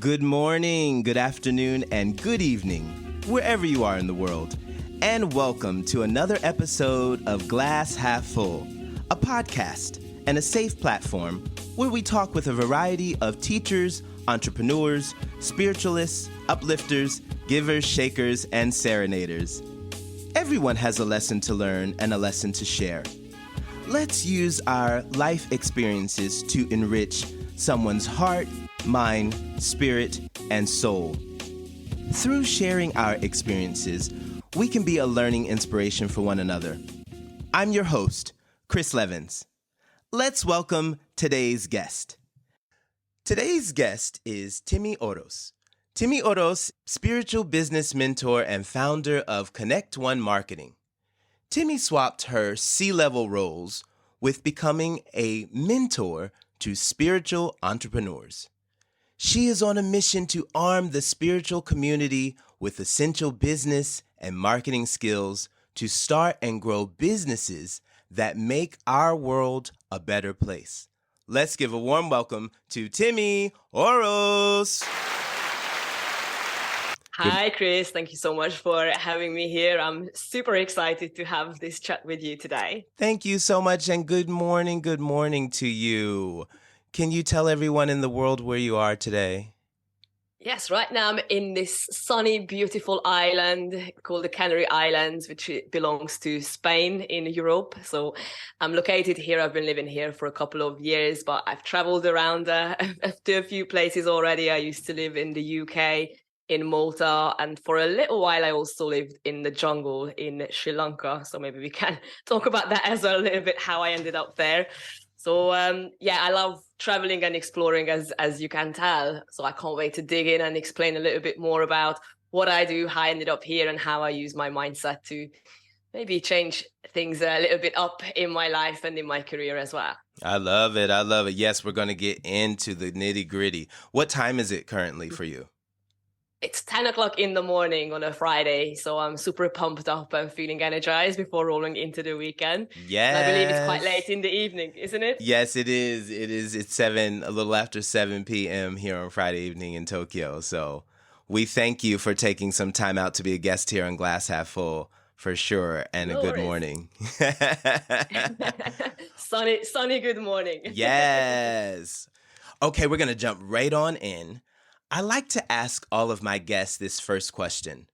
Good morning, good afternoon, and good evening, wherever you are in the world. And welcome to another episode of Glass Half Full, a podcast and a safe platform where we talk with a variety of teachers, entrepreneurs, spiritualists, uplifters, givers, shakers, and serenaders. Everyone has a lesson to learn and a lesson to share. Let's use our life experiences to enrich someone's heart, mind, spirit, and soul. Through sharing our experiences, we can be a learning inspiration for one another. I'm your host, Chris Levens. Let's welcome today's guest. Today's guest is Timi Orosz. Timi Orosz, spiritual business mentor and founder of Connect One Marketing. Timi swapped her C-level roles with becoming a mentor to spiritual entrepreneurs. She is on a mission to arm the spiritual community with essential business and marketing skills to start and grow businesses that make our world a better place. Let's give a warm welcome to Timi Orosz. Hi, Chris. Thank you so much for having me here. I'm super excited to have this chat with you today. Thank you so much, and good morning to you. Can you tell everyone in the world where you are today? Yes, right now I'm in this sunny, beautiful island called the Canary Islands, which belongs to Spain in Europe. So I'm located here. I've been living here for a couple of years, but I've traveled around to a few places already. I used to live in the UK, in Malta, and for a little while I also lived in the jungle in Sri Lanka. So maybe we can talk about that as well a little bit, how I ended up there. So I love traveling and exploring, as you can tell. So I can't wait to dig in and explain a little bit more about what I do, how I ended up here, and how I use my mindset to maybe change things a little bit up in my life and in my career as well. I love it. Yes, we're going to get into the nitty gritty. What time is it currently for you? It's 10 o'clock in the morning on a Friday, so I'm super pumped up and feeling energized before rolling into the weekend. Yes. And I believe it's quite late in the evening, isn't it? Yes, it is. It's a little after 7 p.m. here on Friday evening in Tokyo. So we thank you for taking some time out to be a guest here on Glass Half Full, for sure, and No a good worries. morning. sunny good morning. Yes. Okay, we're going to jump right on in. I like to ask all of my guests this first question.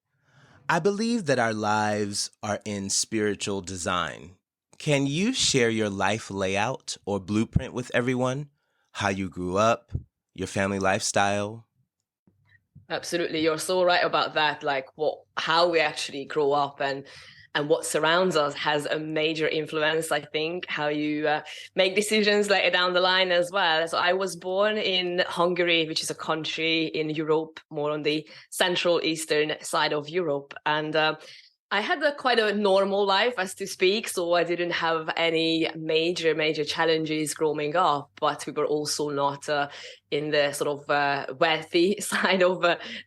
I believe that our lives are in spiritual design. Can you share your life layout or blueprint with everyone? How you grew up, your family lifestyle? Absolutely. You're so right about that. Like how we actually grow up and what surrounds us has a major influence, I think, how you make decisions later down the line as well. So I was born in Hungary, which is a country in Europe, more on the central eastern side of Europe. And I had quite a normal life, as to speak, so I didn't have any major challenges growing up, but we were also not in the sort of wealthy side of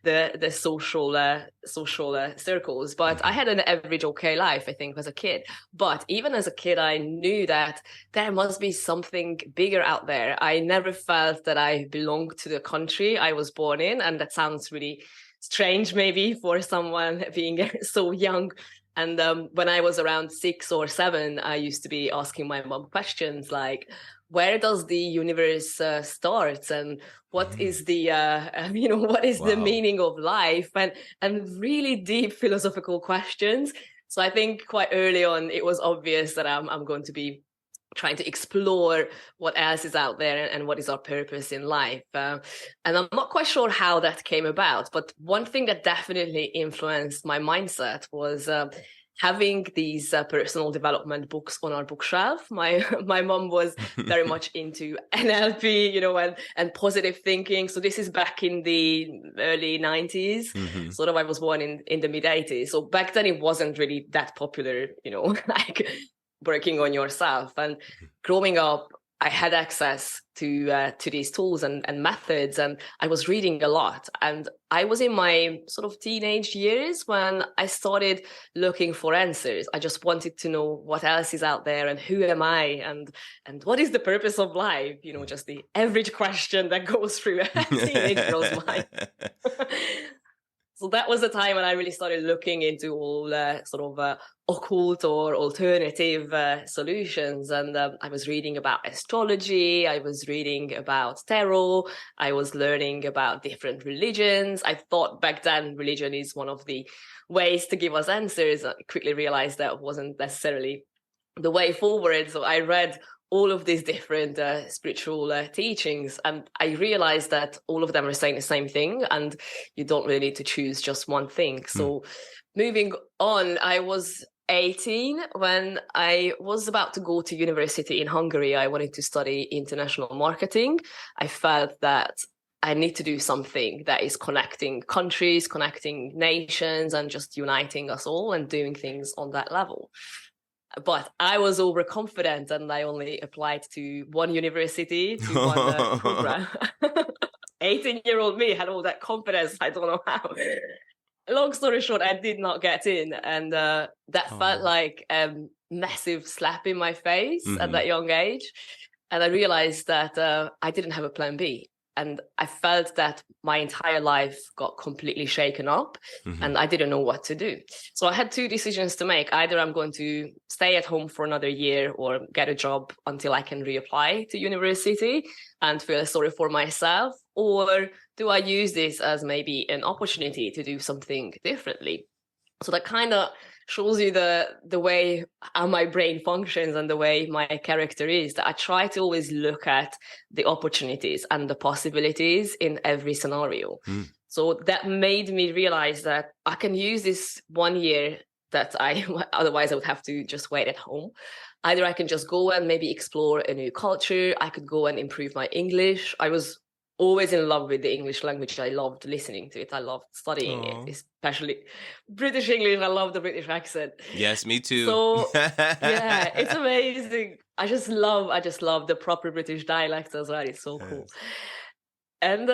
the social circles. But I had an average okay life, I think, as a kid. But even as a kid, I knew that there must be something bigger out there. I never felt that I belonged to the country I was born in, and that sounds really strange maybe for someone being so young. And when I was around 6 or 7, I used to be asking my mom questions like, where does the universe start, and what is the what is the meaning of life, and really deep philosophical questions. So I think quite early on it was obvious that I'm going to be trying to explore what else is out there and what is our purpose in life. And I'm not quite sure how that came about, but one thing that definitely influenced my mindset was having these personal development books on our bookshelf. My mom was very much into NLP, and positive thinking. So this is back in the early 90s. Mm-hmm. Sort of, I was born in the mid 80s. So back then it wasn't really that popular, like working on yourself. And growing up, I had access to these tools and methods, and I was reading a lot. And I was in my sort of teenage years when I started looking for answers. I just wanted to know what else is out there and who am I and what is the purpose of life? You know, just the average question that goes through a teenage girl's mind. So that was the time when I really started looking into all sort of occult or alternative solutions. And I was reading about astrology. I was reading about tarot. I was learning about different religions. I thought back then religion is one of the ways to give us answers. I quickly realized that wasn't necessarily the way forward. So I read all of these different spiritual teachings, and I realized that all of them are saying the same thing, and you don't really need to choose just one thing. So moving on, I was 18 when I was about to go to university in Hungary. I wanted to study international marketing. I felt that I need to do something that is connecting countries, connecting nations, and just uniting us all and doing things on that level. But I was overconfident and I only applied to one university, to one program. 18-year-old me had all that confidence. I don't know how. Long story short, I did not get in. And that felt like a massive slap in my face at that young age. And I realized that I didn't have a plan B. And I felt that my entire life got completely shaken up and I didn't know what to do. So I had two decisions to make. Either I'm going to stay at home for another year or get a job until I can reapply to university and feel sorry for myself. Or do I use this as maybe an opportunity to do something differently? So that kind of shows you the way how my brain functions and the way my character is, that I try to always look at the opportunities and the possibilities in every scenario. So that made me realize that I can use this 1 year that otherwise I would have to just wait at home. Either I can just go and maybe explore a new culture. I could go and improve my English. I was always in love with the English language. I loved listening to it. I loved studying it, especially British English. I love the British accent. Yes, me too. So yeah, it's amazing. I just love the proper British dialect as well. It's so cool. And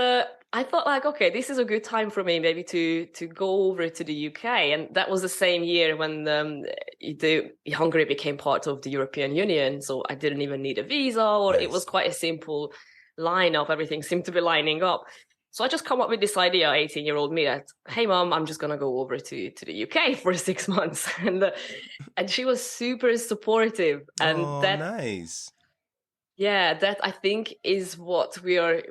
I thought like, okay, this is a good time for me maybe to go over to the UK. And that was the same year when Hungary became part of the European Union. So I didn't even need a visa, or it was quite a simple line up. Everything seemed to be lining up. So I just come up with this idea, 18-year-old me, that, hey, Mom, I'm just going to go over to the UK for 6 months. And she was super supportive. And nice. Yeah, that I think is what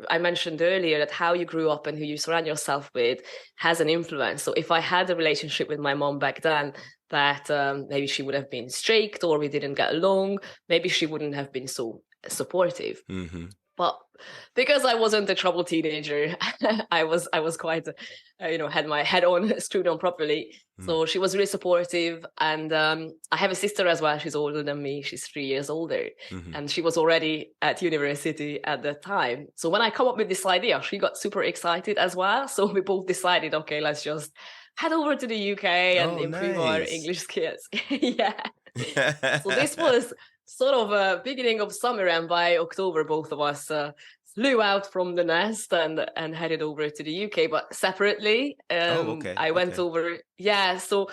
I mentioned earlier, that how you grew up and who you surround yourself with has an influence. So if I had a relationship with my mom back then that maybe she would have been strict or we didn't get along, maybe she wouldn't have been so supportive. But because I wasn't a troubled teenager, I was quite, had my head on, screwed on properly. So she was really supportive. And I have a sister as well. She's older than me. She's 3 years older. And she was already at university at the time. So when I come up with this idea, she got super excited as well. So we both decided, okay, let's just head over to the UK and improve our English skills. Yeah. So this was sort of a beginning of summer, and by October both of us flew out from the nest and headed over to the UK, but separately. I went over. So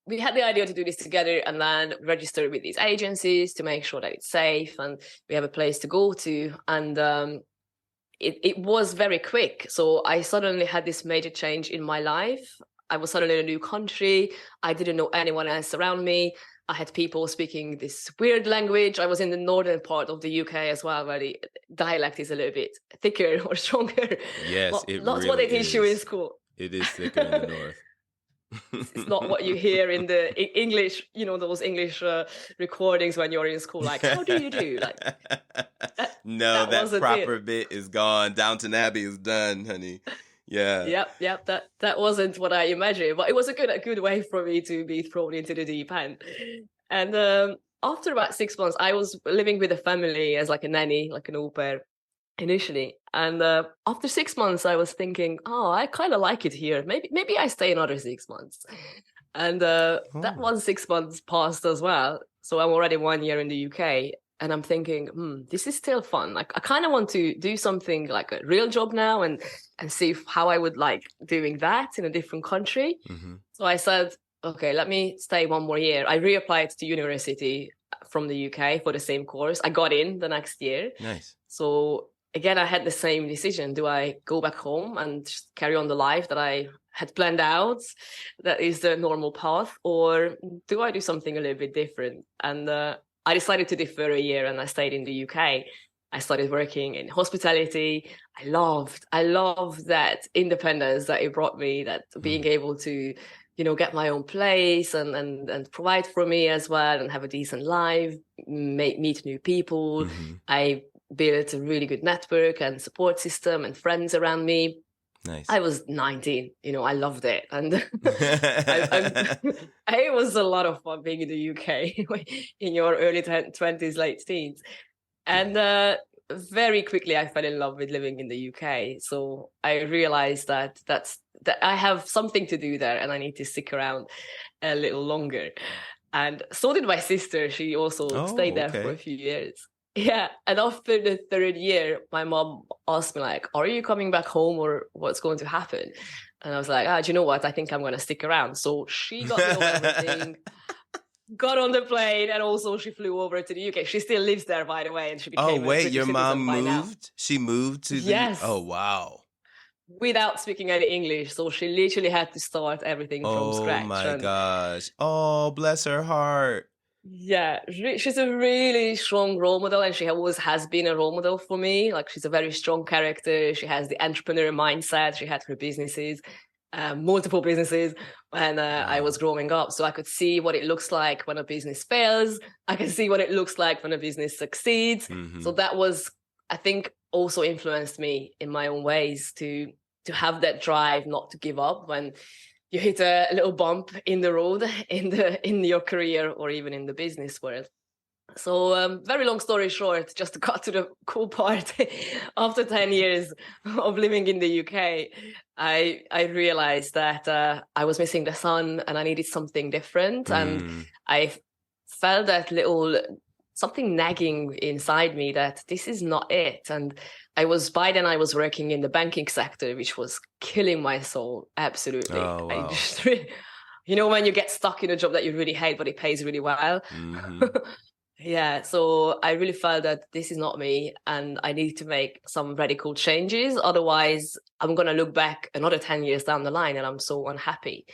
we had the idea to do this together and then register with these agencies to make sure that it's safe and we have a place to go to. And it was very quick. So I suddenly had this major change in my life. I was suddenly in a new country. I didn't know anyone else around me. I had people speaking this weird language. I was in the northern part of the UK as well, where the dialect is a little bit thicker or stronger. Yes, not what they teach you in school. It is thicker in the north. It's not what you hear in the English, those English recordings when you're in school. Like, how do you do? Like, that proper bit is gone. Downton Abbey is done, honey. Yeah. Yep. That wasn't what I imagined, but it was a good way for me to be thrown into the deep end. And after about 6 months, I was living with a family as like a nanny, like an au pair initially. And after 6 months, I was thinking, I kind of like it here. Maybe I stay another 6 months. And that 6 months passed as well. So I'm already 1 year in the UK. And I'm thinking, this is still fun. Like, I kind of want to do something like a real job now and see how I would like doing that in a different country. Mm-hmm. So I said, okay, let me stay one more year. I reapplied to university from the UK for the same course. I got in the next year. Nice. So again, I had the same decision. Do I go back home and just carry on the life that I had planned out? That is the normal path. Or do I do something a little bit different? And I decided to defer a year and I stayed in the UK. I started working in hospitality. I loved that independence that it brought me, that being able to, get my own place and provide for me as well and have a decent life, meet new people. Mm-hmm. I built a really good network and support system and friends around me. Nice. I was 19, I loved it. And it was a lot of fun being in the UK in your early 20s, late teens. And very quickly, I fell in love with living in the UK. So I realized that I have something to do there and I need to stick around a little longer. And so did my sister. She also stayed there for a few years. Yeah. And after the third year, my mom asked me like, are you coming back home or what's going to happen? And I was like, do you know what? I think I'm going to stick around. So she got me over everything, got on the plane, and also she flew over to the UK. She still lives there, by the way. And she became your mom moved? She moved to the... Yes. Oh, wow. Without speaking any English. So she literally had to start everything from scratch. Oh, my gosh. Oh, bless her heart. Yeah, she's a really strong role model, and she always has been a role model for me. Like, she's a very strong character. She has the entrepreneur mindset. She had her businesses, multiple businesses when I was growing up. So I could see what it looks like when a business fails. I can see what it looks like when a business succeeds. Mm-hmm. So that was, I think, also influenced me in my own ways to have that drive not to give up when you hit a little bump in the road in your career or even in the business world. So very long story short, just to cut to the cool part, after 10 years of living in the UK, I realized that I was missing the sun and I needed something different. And I felt that little something nagging inside me that this is not it. And by then I was working in the banking sector, which was killing my soul. Absolutely. Oh, wow. I just really, when you get stuck in a job that you really hate, but it pays really well. Mm-hmm. Yeah. So I really felt that this is not me and I need to make some radical changes. Otherwise I'm going to look back another 10 years down the line and I'm so unhappy.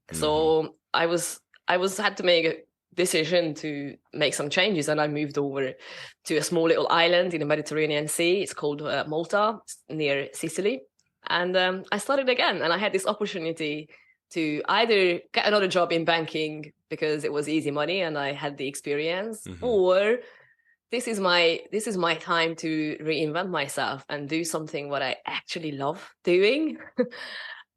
Mm-hmm. So I had to make a decision to make some changes, and I moved over to a small little island in the Mediterranean Sea. It's called Malta, near Sicily. And I started again, and I had this opportunity to either get another job in banking because it was easy money and I had the experience, mm-hmm. or this is my time to reinvent myself and do something what I actually love doing.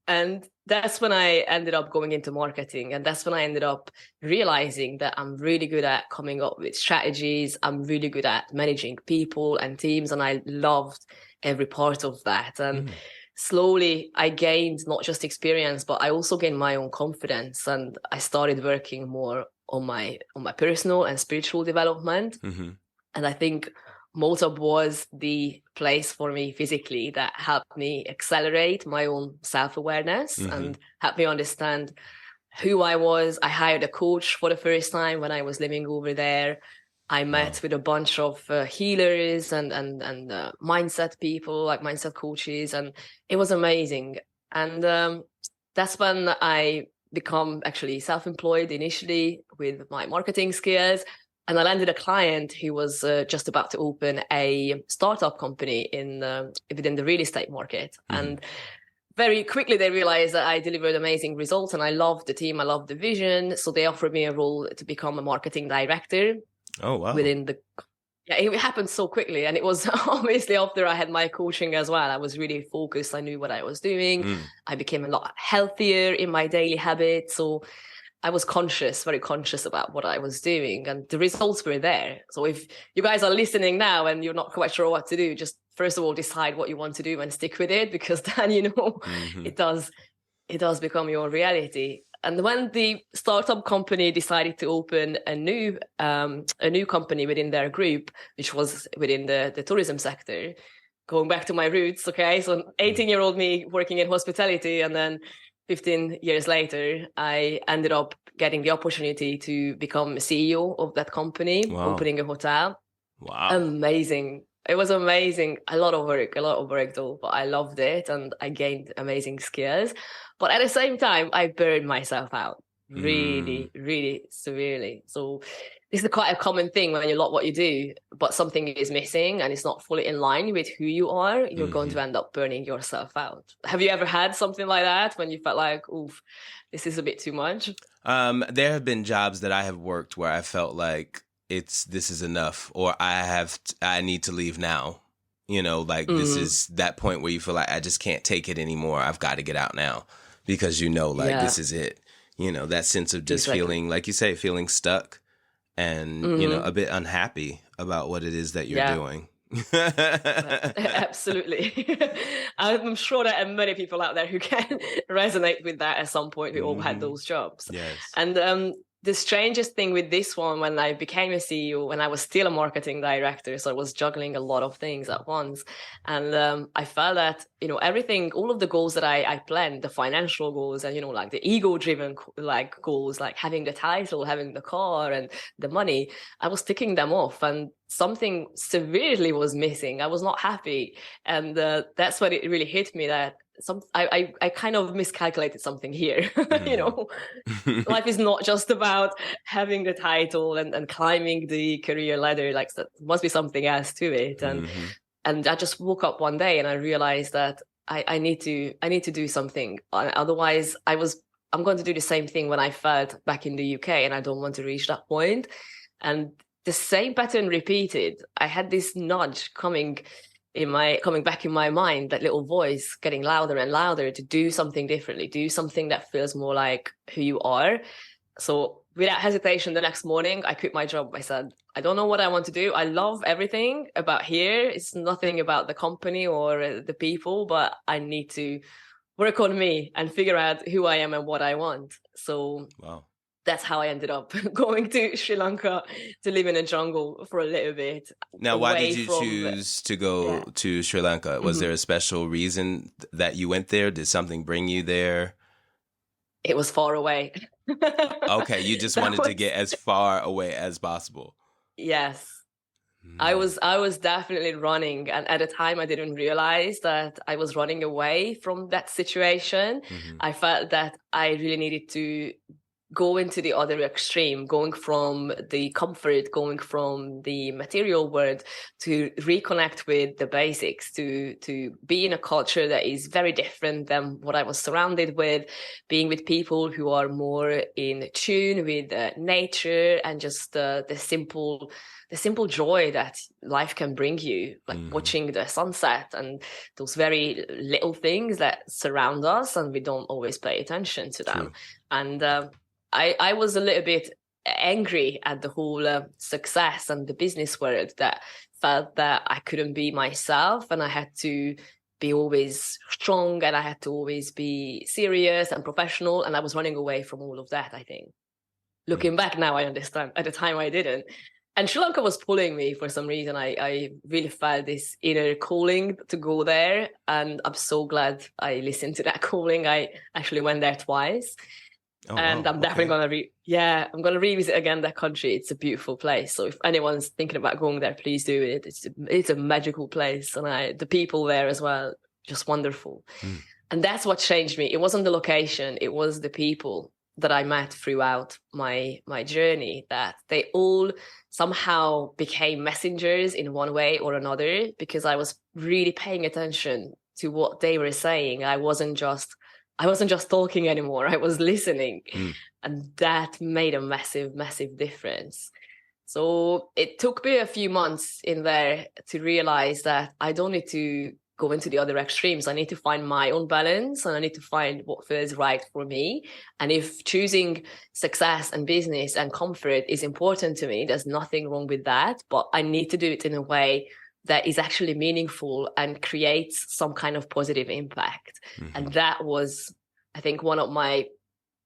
And that's when I ended up going into marketing. And that's when I ended up realizing that I'm really good at coming up with strategies. I'm really good at managing people and teams. And I loved every part of that. And slowly I gained not just experience, but I also gained my own confidence. And I started working more on my personal and spiritual development. Mm-hmm. And I think Malta was the place for me physically that helped me accelerate my own self-awareness, mm-hmm. and helped me understand who I was. I hired a coach for the first time when I was living over there. I met with a bunch of healers and mindset people, like mindset coaches, and it was amazing. And that's when I become actually self-employed initially with my marketing skills. And I landed a client who was just about to open a startup company within the real estate market. Mm-hmm. And very quickly they realized that I delivered amazing results and I loved the team, I loved the vision. So they offered me a role to become a marketing director. Oh, wow. It happened so quickly. And it was obviously after I had my coaching as well. I was really focused. I knew what I was doing. I became a lot healthier in my daily habits. So I was very conscious about what I was doing, and the results were there. So if you guys are listening now and you're not quite sure what to do, just first of all, decide what you want to do and stick with it, because then, mm-hmm. it does become your reality. And when the startup company decided to open a new company within their group, which was within the tourism sector, going back to my roots, okay, so 18-year-old me working in hospitality, and then 15 years later, I ended up getting the opportunity to become CEO of that company, opening a hotel. Wow. Amazing. It was amazing. A lot of work though, but I loved it and I gained amazing skills. But at the same time, I burned myself out really, really severely. So this is quite a common thing when you love what you do, but something is missing and it's not fully in line with who you are, you're going to end up burning yourself out. Have you ever had something like that when you felt like, oof, this is a bit too much? There have been jobs that I have worked where I felt like this is enough, or I need to leave now. You know, like this is that point where you feel like I just can't take it anymore. I've got to get out now, because this is it. You know, that sense of just feeling, like you say, feeling stuck and, a bit unhappy about what it is that you're doing. Absolutely. I'm sure there are many people out there who can resonate with that at some point. We all had those jobs. Yes. And the strangest thing with this one, when I became a CEO, when I was still a marketing director, so I was juggling a lot of things at once. And I felt that, everything, all of the goals that I planned, the financial goals and, like the ego-driven goals, like having the title, having the car and the money, I was ticking them off, and something severely was missing. I was not happy. And that's when it really hit me that I kind of miscalculated something here. Life is not just about having the title and climbing the career ladder. Like, there must be something else to it. And I just woke up one day and I realized that I need to do something. Otherwise, I'm going to do the same thing when I felt back in the UK, and I don't want to reach that point. And the same pattern repeated. I had this nudge coming back in my mind, that little voice getting louder and louder to do something differently, do something that feels more like who you are. So without hesitation, the next morning, I quit my job. I said, I don't know what I want to do. I love everything about here. It's nothing about the company or the people, but I need to work on me and figure out who I am and what I want. So that's how I ended up going to Sri Lanka to live in a jungle for a little bit. Now, why did you choose to go to Sri Lanka? Was there a special reason that you went there? Did something bring you there? It was far away. Okay, you just wanted to get as far away as possible. Yes. I was definitely running, and at the time I didn't realize that I was running away from that situation. I felt that I really needed to go into the other extreme, going from the comfort, going from the material world to reconnect with the basics, to be in a culture that is very different than what I was surrounded with, being with people who are more in tune with nature and just the simple joy that life can bring you, like watching the sunset and those very little things that surround us, and we don't always pay attention to them. True. And I was a little bit angry at the whole success and the business world, that felt that I couldn't be myself and I had to be always strong and I had to always be serious and professional. And I was running away from all of that, I think. Looking back now, I understand. At the time, I didn't. And Sri Lanka was pulling me for some reason. I really felt this inner calling to go there. And I'm so glad I listened to that calling. I actually went there twice. I'm definitely I'm going to revisit again that country. It's a beautiful place. So if anyone's thinking about going there, please do it. It's a magical place. And the people there as well, just wonderful. And that's what changed me. It wasn't the location. It was the people that I met throughout my journey, that they all somehow became messengers in one way or another, because I was really paying attention to what they were saying. I wasn't just talking anymore. I was listening. And that made a massive, massive difference. So it took me a few months in there to realize that I don't need to go into the other extremes. I need to find my own balance, and I need to find what feels right for me. And if choosing success and business and comfort is important to me, there's nothing wrong with that. But I need to do it in a way that is actually meaningful and creates some kind of positive impact. And that was, I think, one of my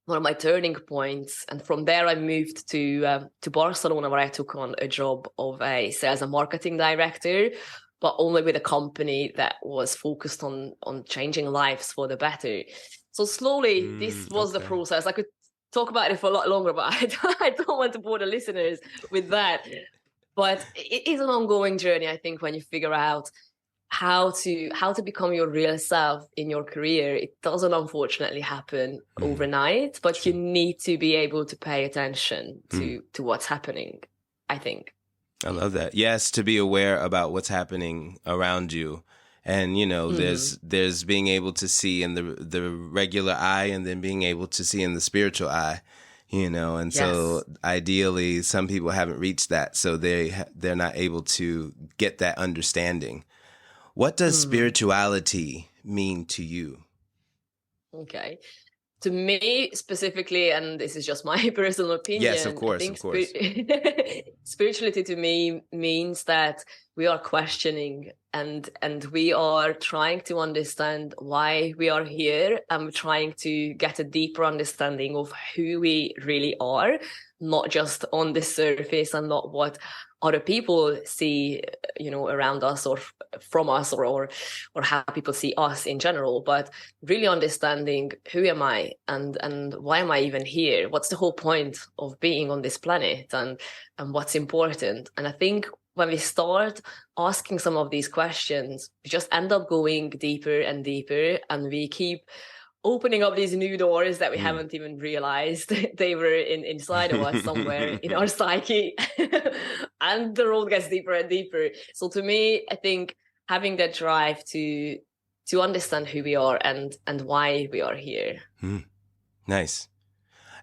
one of my turning points. And from there, I moved to Barcelona, where I took on a job of a sales and marketing director, but only with a company that was focused on changing lives for the better. So slowly, this was the process. I could talk about it for a lot longer, but I don't want to bore the listeners with that. But it is an ongoing journey, I think, when you figure out how to become your real self in your career. It doesn't unfortunately happen overnight, but you need to be able to pay attention to what's happening, I think. I love that. Yes, to be aware about what's happening around you. And, you know, there's being able to see in the regular eye, and then being able to see in the spiritual eye, you know. And so ideally, some people haven't reached that, so they're not able to get that understanding. What does spirituality mean to you? Okay. To me specifically, and this is just my personal opinion. Yes, of course, I think of course. Spirituality to me means that we are questioning and we are trying to understand why we are here, and we're trying to get a deeper understanding of who we really are, not just on the surface and not what other people see, you know, around us or from us, or how people see us in general, but really understanding who am I and why am I even here? What's the whole point of being on this planet, and what's important? And I think when we start asking some of these questions, we just end up going deeper and deeper, and we keep opening up these new doors that we haven't even realized they were inside of us somewhere in our psyche. And the road gets deeper and deeper. So to me, I think having that drive to understand who we are and why we are here. Nice.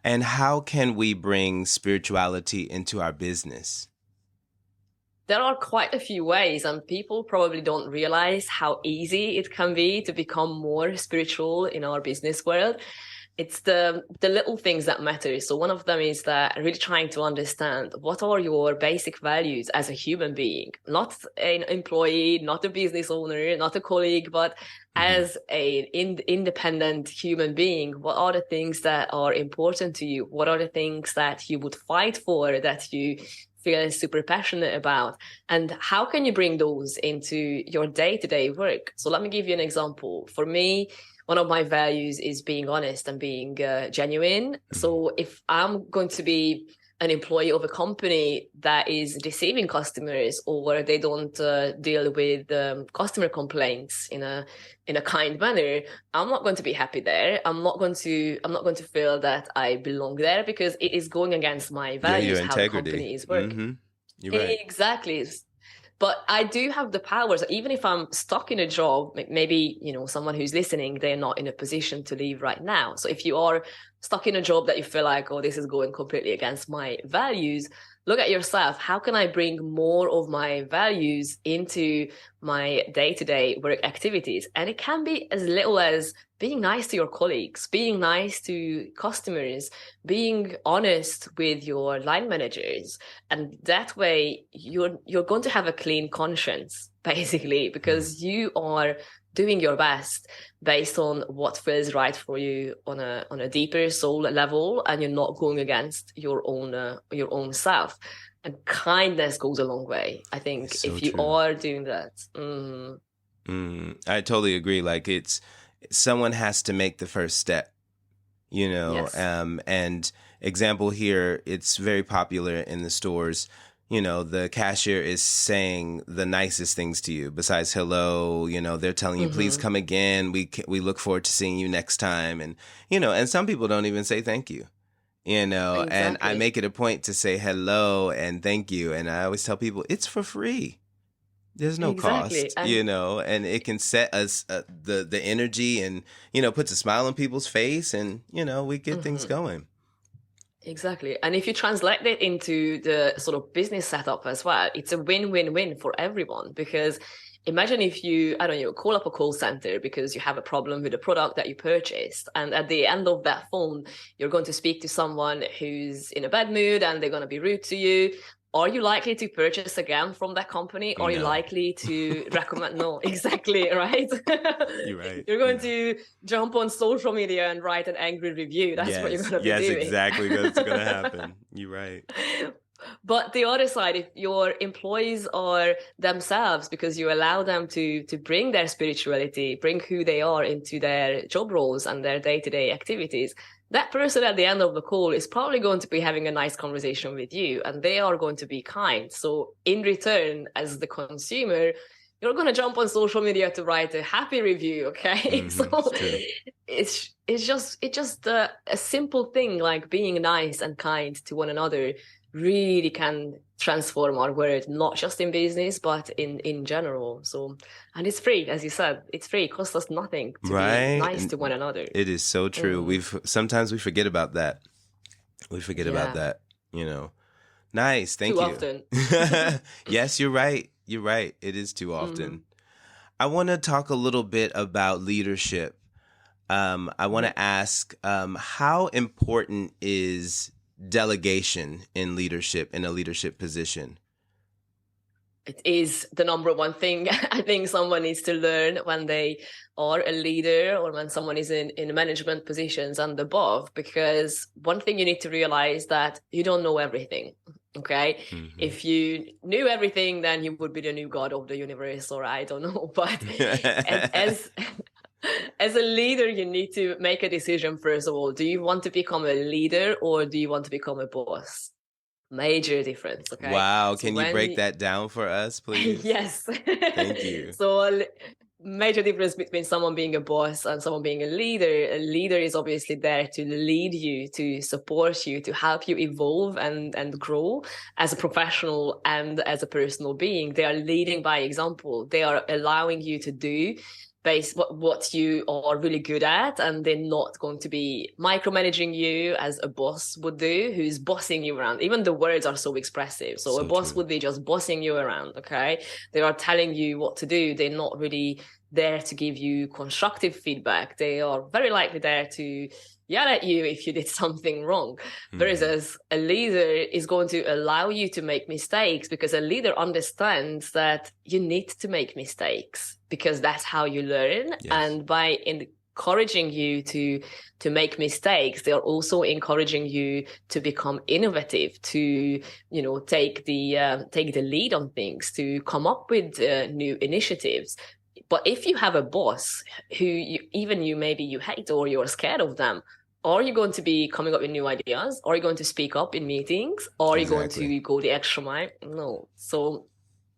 And how can we bring spirituality into our business? There are quite a few ways, and people probably don't realize how easy it can be to become more spiritual in our business world. It's the little things that matter. So one of them is that really trying to understand what are your basic values as a human being, not an employee, not a business owner, not a colleague, but as an independent human being. What are the things that are important to you? What are the things that you would fight for, that you feel super passionate about, and how can you bring those into your day-to-day work? So let me give you an example. For me, one of my values is being honest and being genuine. So if I'm going to be an employee of a company that is deceiving customers, or they don't deal with customer complaints in a kind manner, I'm not going to be happy there. I'm not going to feel that I belong there, because it is going against my values, how the company is working. You're right. Exactly. But I do have the powers, even if I'm stuck in a job. Maybe, you know, someone who's listening, they're not in a position to leave right now. So if you are stuck in a job that you feel like, oh, this is going completely against my values, look at yourself. How can I bring more of my values into my day-to-day work activities? And it can be as little as being nice to your colleagues, being nice to customers, being honest with your line managers. And that way you're going to have a clean conscience, basically, because you are doing your best based on what feels right for you on a deeper soul level, and you're not going against your own self. And kindness goes a long way, I think, so if you are doing that. I totally agree. Like, someone has to make the first step, you know. Yes. And example here, it's very popular in the stores. You know, the cashier is saying the nicest things to you besides hello. You know, they're telling you, please come again. We look forward to seeing you next time. And, you know, and some people don't even say thank you, you know. Exactly. And I make it a point to say hello and thank you. And I always tell people it's for free. There's no cost, you know, and it can set us the energy, and, you know, puts a smile on people's face, and, you know, we get things going. Exactly. And if you translate it into the sort of business setup as well, it's a win-win-win for everyone. Because imagine if you, I don't know, call up a call center because you have a problem with a product that you purchased. And at the end of that phone, you're going to speak to someone who's in a bad mood and they're going to be rude to you. are you likely to purchase again from that company? Are you No. likely to recommend? No, exactly, right? You're right. You're going Yeah. to jump on social media and write an angry review. That's what you're Yes. going to be Yes, doing. exactly. That's going to happen. You're right. But the other side, if your employees are themselves, because you allow them to bring their spirituality, bring who they are into their job roles and their day-to-day activities, that person at the end of the call is probably going to be having a nice conversation with you, and they are going to be kind. So in return, as the consumer, you're going to jump on social media to write a happy review. Okay. So it's just a simple thing like being nice and kind to one another really can transform our world, not just in business, but in general. So, and it's free, as you said, it's free. It costs us nothing to Right. be nice to one another. It is so true. Sometimes we forget about that. We forget about that, you know. Nice. Thank you. Too often. Yes, you're right. You're right. It is too often. I want to talk a little bit about leadership. I want to ask, how important is delegation in leadership, in a leadership position? It is the number one thing I think someone needs to learn when they are a leader or when someone is in management positions and above, because one thing you need to realize that you don't know everything. Okay. If you knew everything, then you would be the new god of the universe, or I don't know. But as a leader, you need to make a decision, first of all. Do you want to become a leader or do you want to become a boss? Major difference. Okay. Wow. Can you break that down for us, please? Yes. Thank you. So major difference between someone being a boss and someone being a leader. A leader is obviously there to lead you, to support you, to help you evolve and grow as a professional and as a personal being. They are leading by example. They are allowing you to do what you are really good at, and they're not going to be micromanaging you as a boss would do, who's bossing you around. Even the words are so expressive. So a boss would be just bossing you around. Okay. They are telling you what to do. They're not really there to give you constructive feedback. They are very likely there to yell at you if you did something wrong. Whereas a leader is going to allow you to make mistakes, because a leader understands that you need to make mistakes because that's how you learn. Yes. And by encouraging you to make mistakes, they are also encouraging you to become innovative, to take the lead on things, to come up with new initiatives. But if you have a boss who maybe you hate or you're scared of them, are you going to be coming up with new ideas? Are you going to speak up in meetings? Or are you going to go the extra mile? No. So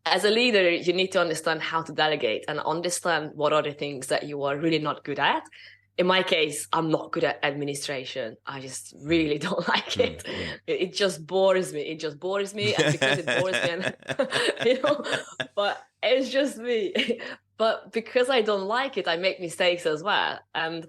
as a leader, you need to understand how to delegate and understand what are the things that you are really not good at. In my case, I'm not good at administration. I just really don't like it. It just bores me. And because it bores me, but it's just me. But because I don't like it, I make mistakes as well. And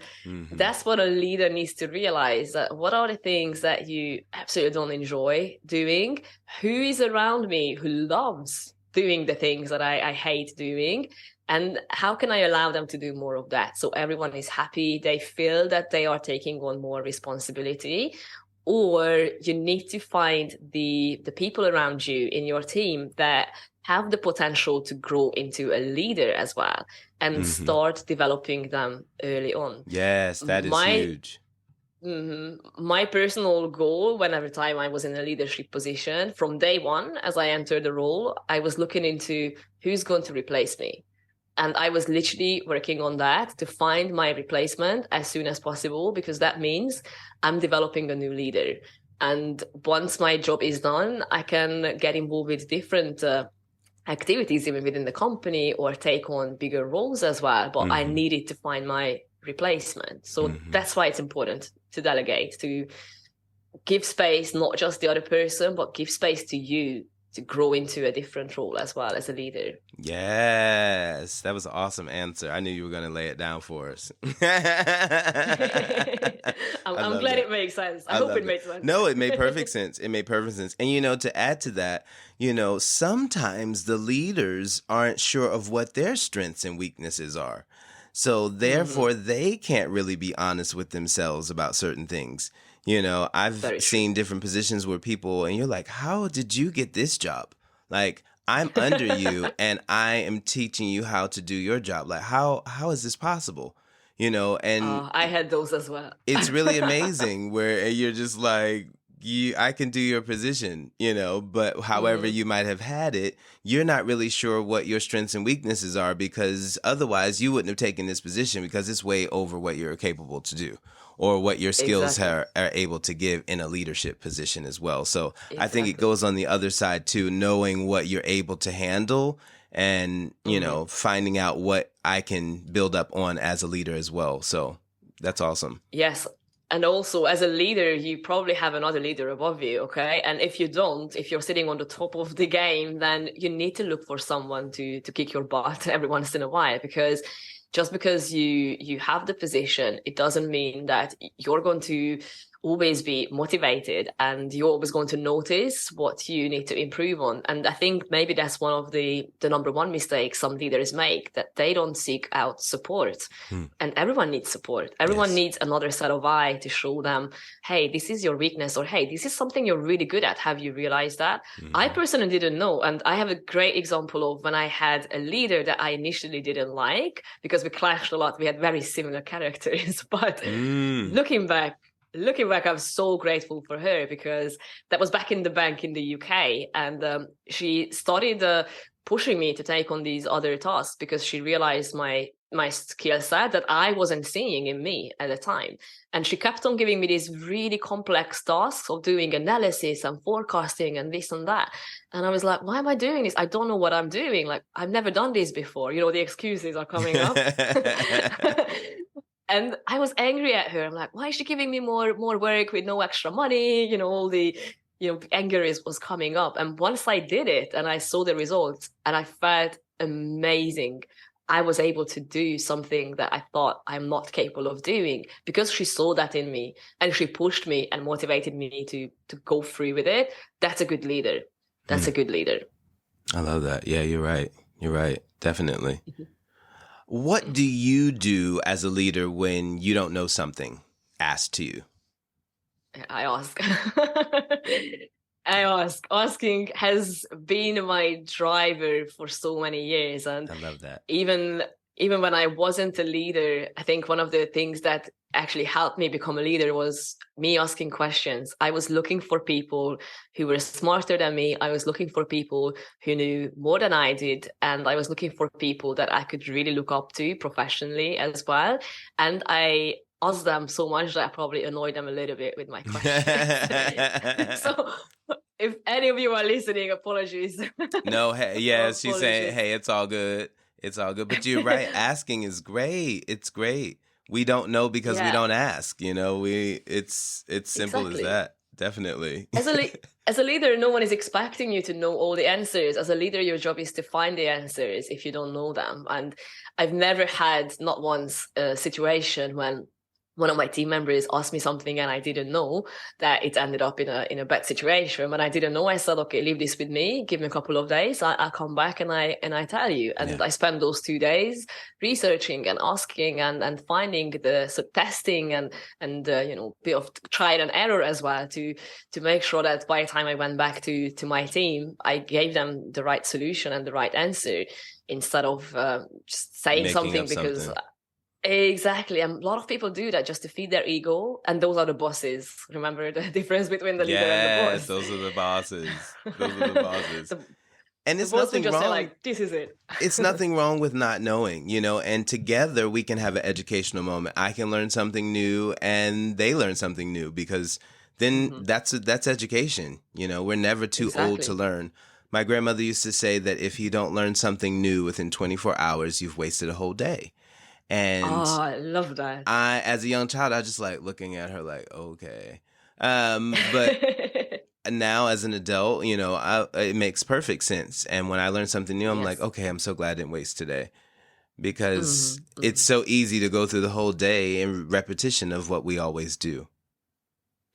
that's what a leader needs to realize, that what are the things that you absolutely don't enjoy doing? Who is around me who loves doing the things that I hate doing? And how can I allow them to do more of that? So everyone is happy. They feel that they are taking on more responsibility. Or you need to find the people around you in your team that have the potential to grow into a leader as well, and start developing them early on. Yes, that is huge. My personal goal, whenever time I was in a leadership position, from day one, as I entered the role, I was looking into who's going to replace me. And I was literally working on that to find my replacement as soon as possible, because that means I'm developing a new leader. And once my job is done, I can get involved with different activities even within the company, or take on bigger roles as well. But I needed to find my replacement. So that's why it's important to delegate, to give space, not just the other person, but give space to you to grow into a different role as well as a leader. Yes, that was an awesome answer. I knew you were going to lay it down for us. I'm glad it makes sense. I hope it made sense. No, it made perfect sense. It made perfect sense. And, to add to that, sometimes the leaders aren't sure of what their strengths and weaknesses are. So therefore, they can't really be honest with themselves about certain things. I've seen different positions where people, and you're like, how did you get this job? Like, I'm under you and I am teaching you how to do your job. Like, how is this possible? And I had those as well. It's really amazing where you're just like, I can do your position, but however you might have had it, you're not really sure what your strengths and weaknesses are, because otherwise you wouldn't have taken this position, because it's way over what you're capable to do or what your skills are able to give in a leadership position as well. So I think it goes on the other side too, knowing what you're able to handle and, finding out what I can build up on as a leader as well. So that's awesome. Yes. And also, as a leader, you probably have another leader above you, okay? And if you don't, if you're sitting on the top of the game, then you need to look for someone to kick your butt every once in a while, because just because you have the position, it doesn't mean that you're going to always be motivated and you're always going to notice what you need to improve on. And I think maybe that's one of the number one mistake some leaders make, that they don't seek out support. And everyone needs support. Everyone needs another set of eye to show them, hey, this is your weakness, or hey, this is something you're really good at. Have you realized that? I personally didn't know. And I have a great example of when I had a leader that I initially didn't like, because we clashed a lot. We had very similar characters, but looking back, I'm so grateful for her, because that was back in the bank in the UK. And she started pushing me to take on these other tasks, because she realized my skill set that I wasn't seeing in me at the time. And she kept on giving me these really complex tasks of doing analysis and forecasting and this and that. And I was like, why am I doing this? I don't know what I'm doing. Like, I've never done this before. The excuses are coming up. And I was angry at her. I'm like, why is she giving me more work with no extra money? All the, anger was coming up. And once I did it and I saw the results and I felt amazing, I was able to do something that I thought I'm not capable of doing, because she saw that in me and she pushed me and motivated me to go through with it. That's a good leader. That's a good leader. I love that. Yeah, you're right. You're right. Definitely. What do you do as a leader when you don't know something asked to you? I ask. Asking has been my driver for so many years. And I love that. Even when I wasn't a leader, I think one of the things that actually helped me become a leader was me asking questions. I was looking for people who were smarter than me. I was looking for people who knew more than I did. And I was looking for people that I could really look up to professionally as well. And I asked them so much that I probably annoyed them a little bit with my questions. So if any of you are listening, apologies. No, hey, yeah, she's saying, hey, it's all good. It's all good. But you're right. Asking is great. It's great. We don't know because we don't ask, it's simple as that. Definitely. As a leader, no one is expecting you to know all the answers. As a leader, your job is to find the answers if you don't know them. And I've never had, not once, a situation when one of my team members asked me something and I didn't know, that it ended up in a bad situation. When I didn't know, I said, okay, leave this with me. Give me a couple of days. I'll come back and I tell you. And I spent those 2 days researching and asking and finding testing and bit of trial and error as well to make sure that by the time I went back to my team, I gave them the right solution and the right answer, instead of just saying something because... Exactly. And a lot of people do that just to feed their ego. And those are the bosses. Remember the difference between the leader and the boss? Yes, those are the bosses. Those are the bosses. And it's nothing wrong. Say like, this is it. It's nothing wrong with not knowing, and together we can have an educational moment. I can learn something new and they learn something new, because then that's education. We're never too old to learn. My grandmother used to say that if you don't learn something new within 24 hours, you've wasted a whole day. And I love that. As a young child, I was just like looking at her like, okay. But now as an adult, it makes perfect sense. And when I learn something new, I'm like, okay, I'm so glad I didn't waste today. Because it's so easy to go through the whole day in repetition of what we always do.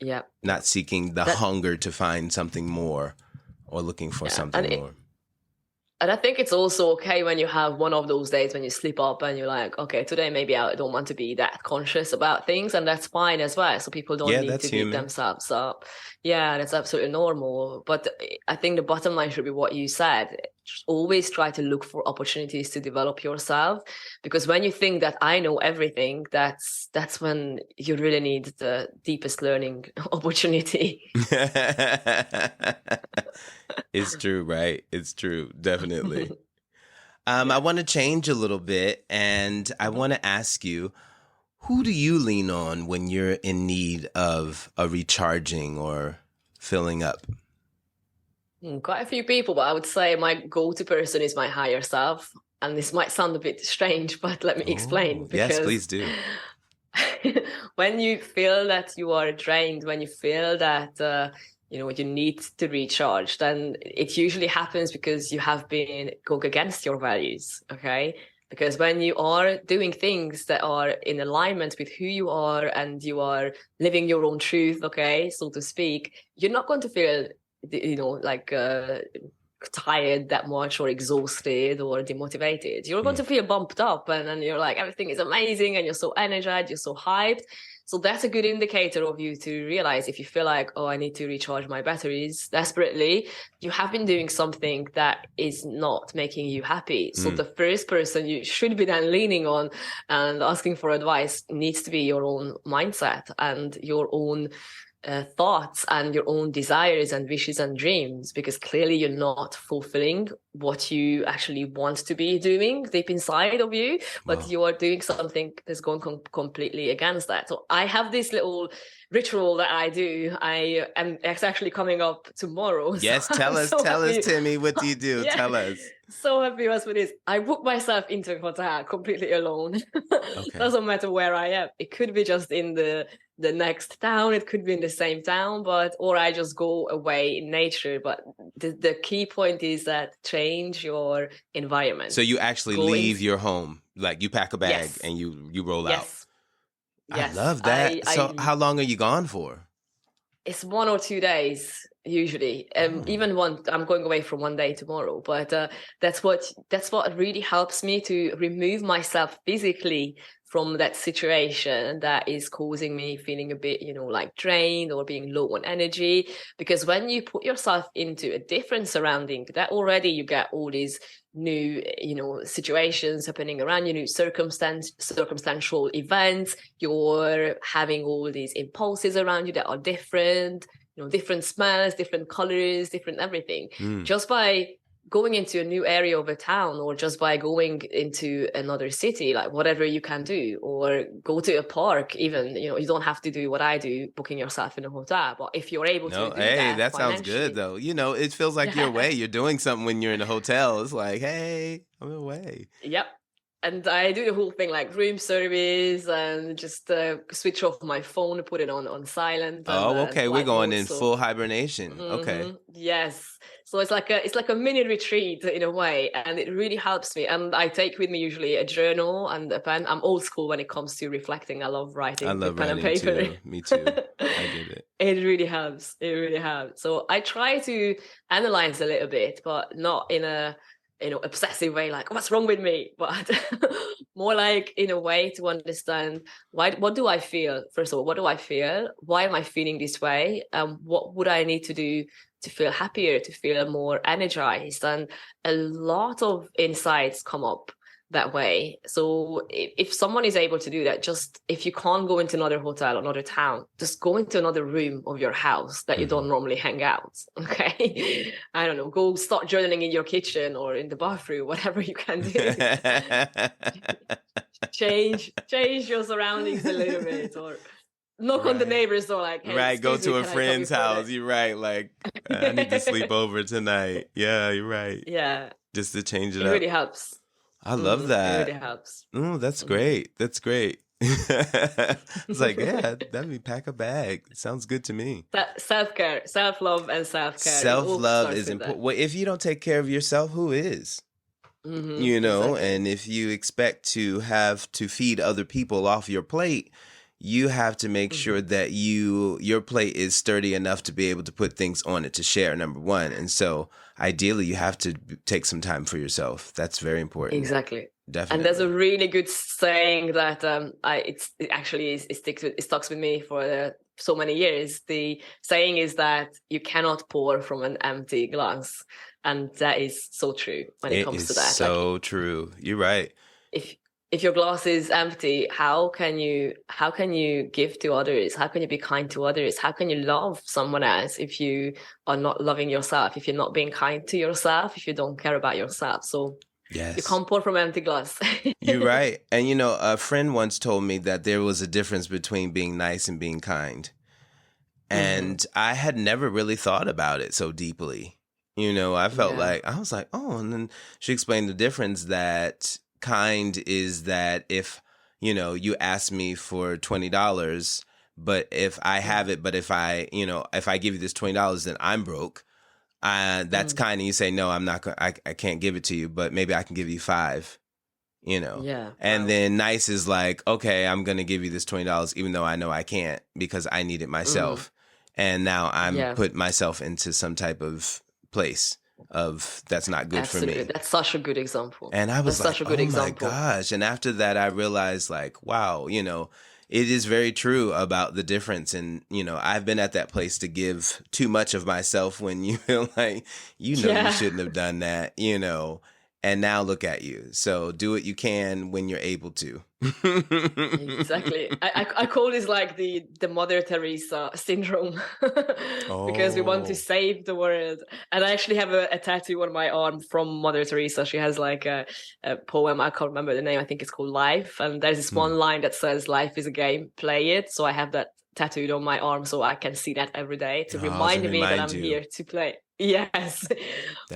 Yeah. Not seeking the hunger to find something more or looking for something more. And I think it's also okay when you have one of those days when you slip up and you're like, okay, today maybe I don't want to be that conscious about things, and that's fine as well. So people don't Yeah, need that's to beat human. themselves up. Yeah, that's absolutely normal. But I think the bottom line should be what you said. Just always try to look for opportunities to develop yourself, because when you think that I know everything, that's when you really need the deepest learning opportunity. It's true, right? It's true, definitely. I Yeah. want to change a little bit, and I Mhm. want to ask you, who do you lean on when you're in need of a recharging or filling up? Quite a few people, but I would say my go-to person is my higher self. And this might sound a bit strange, but let me Oh, explain. yes, Because please do. when you feel that you are drained, when you feel that you need to recharge, then it usually happens because you have been going against your values. Okay. Because when you are doing things that are in alignment with who you are and you are living your own truth, okay, so to speak, you're not going to feel, like tired that much or exhausted or demotivated. You're going Mm. to feel bumped up, and then you're like, everything is amazing and you're so energized, you're so hyped. So that's a good indicator of you to realize if you feel like, oh, I need to recharge my batteries desperately, you have been doing something that is not making you happy. So Mm. the first person you should be then leaning on and asking for advice needs to be your own mindset and your own thoughts and your own desires and wishes and dreams, because clearly you're not fulfilling what you actually want to be doing deep inside of you, but Well, you are doing something that's going completely against that. So I have this little ritual that I do. It's actually coming up tomorrow. So yes, I'm so tell us, happy. Timmy, what do you do? Yeah, Tell us. so happy with this. I book myself into a hotel completely alone. Okay. Doesn't matter where I am. It could be just in the next town, it could be in the same town, or I just go away in nature. But the key point is that change your So environment. you actually Go in. leave your home, like you pack a bag Yes, and you roll out. yes, I yes. love that. So I how long are you gone for? It's 1 or 2 days usually. Oh, Even one, I'm going away for one day tomorrow. But that's what really helps me to remove myself physically from that situation that is causing me feeling a bit, like drained or being low on energy. Because when you put yourself into a different surrounding, that already you get all these new, situations happening around you, new circumstantial events. You're having all these impulses around you that are different, different smells, different colors, different everything. mm. Just by going into a new area of a town, or just by going into another city, like whatever you can do, or go to a park even, you don't have to do what I do, booking yourself in a hotel. But if you're able to No, do hey, that that sounds good financially, though. It feels like you're away. You're doing something when you're in a hotel. It's like, hey, I'm away. yep. And I do the whole thing like room service, and just switch off my phone, put it on silent Oh, and okay. We're flight going mode. in So full hibernation. Okay. yes, so it's like a mini retreat in a way, and it really helps me. And I take with me usually a journal and a pen. I'm old school when it comes to reflecting. I love I writing with love pen and writing paper. too. Me too. I get it. It really helps. It really helps. So I try to analyze a little bit, but not in a obsessive way, like what's wrong with me, but more like in a way to understand what do I feel. First of all, what do I feel? Why am I feeling this way? What would I need to do to feel happier, to feel more energized? And a lot of insights come up that way. So if someone is able to do that, just if you can't go into another hotel, another town, just go into another room of your house that you don't Mhm. normally hang out. Okay. I don't know, go start journaling in your kitchen or in the bathroom, whatever you can do. Change your surroundings a little bit, or knock on the Right. neighbor's door like, hey, Right. Go excuse me, to a can I come in friend's for a house. You're right. Like, I need to sleep day? over tonight. Yeah, you're right. Yeah, Just to change it it really up. helps. I love It really that. helps. Oh, that's Mhm. great. That's great. It's like, yeah, let me pack a bag. Sounds good to me. Self-care, self-love and self-care, it Self all love starts is with that. important. Well, if you don't take care of yourself, who is? Exactly. And if you expect to have to feed other people off your plate, you have to make sure that your plate is sturdy enough to be able to put things on it to share, number one. And so ideally you have to take some time for yourself. That's very important. Exactly. Definitely. And there's a really good saying that it sticks with me for so many years. The saying is that you cannot pour from an empty glass, and that is so true when it comes to that. So true. You're right. If your glass is empty, how can you give to others? How can you be kind to others? How can you love someone else if you are not loving yourself? If you're not being kind to yourself? If you don't care about yourself? So. Yes. You can't pour from empty glass. You're right. And, a friend once told me that there was a difference between being nice and being kind. And I had never really thought about it so deeply. I felt I was like, oh, and then she explained the difference that kind is that if, you ask me for $20, but if I have it, but if I give you this $20, then I'm broke. That's kind of, you say, no, I'm not going I can't give it to you, but maybe I can give you $5, Yeah. And then nice is like, okay, I'm going to give you this $20, even though I know I can't because I need it myself. And now I'm put myself into some type of place of that's not good for me. That's such a good example. And I was like, oh my gosh. And after that, I realized like, wow, it is very true about the difference. And, I've been at that place to give too much of myself when you feel like, you shouldn't have done that, and now look at you. So do what you can when you're able to. Exactly. I call this like the Mother Teresa syndrome because we want to save the world. And I actually have a tattoo on my arm from Mother Teresa. She has like a poem. I can't remember the name. I think it's called Life. And there's this one line that says, life is a game, play it. So I have that tattooed on my arm so I can see that every day to remind me that I'm here to play. Yes.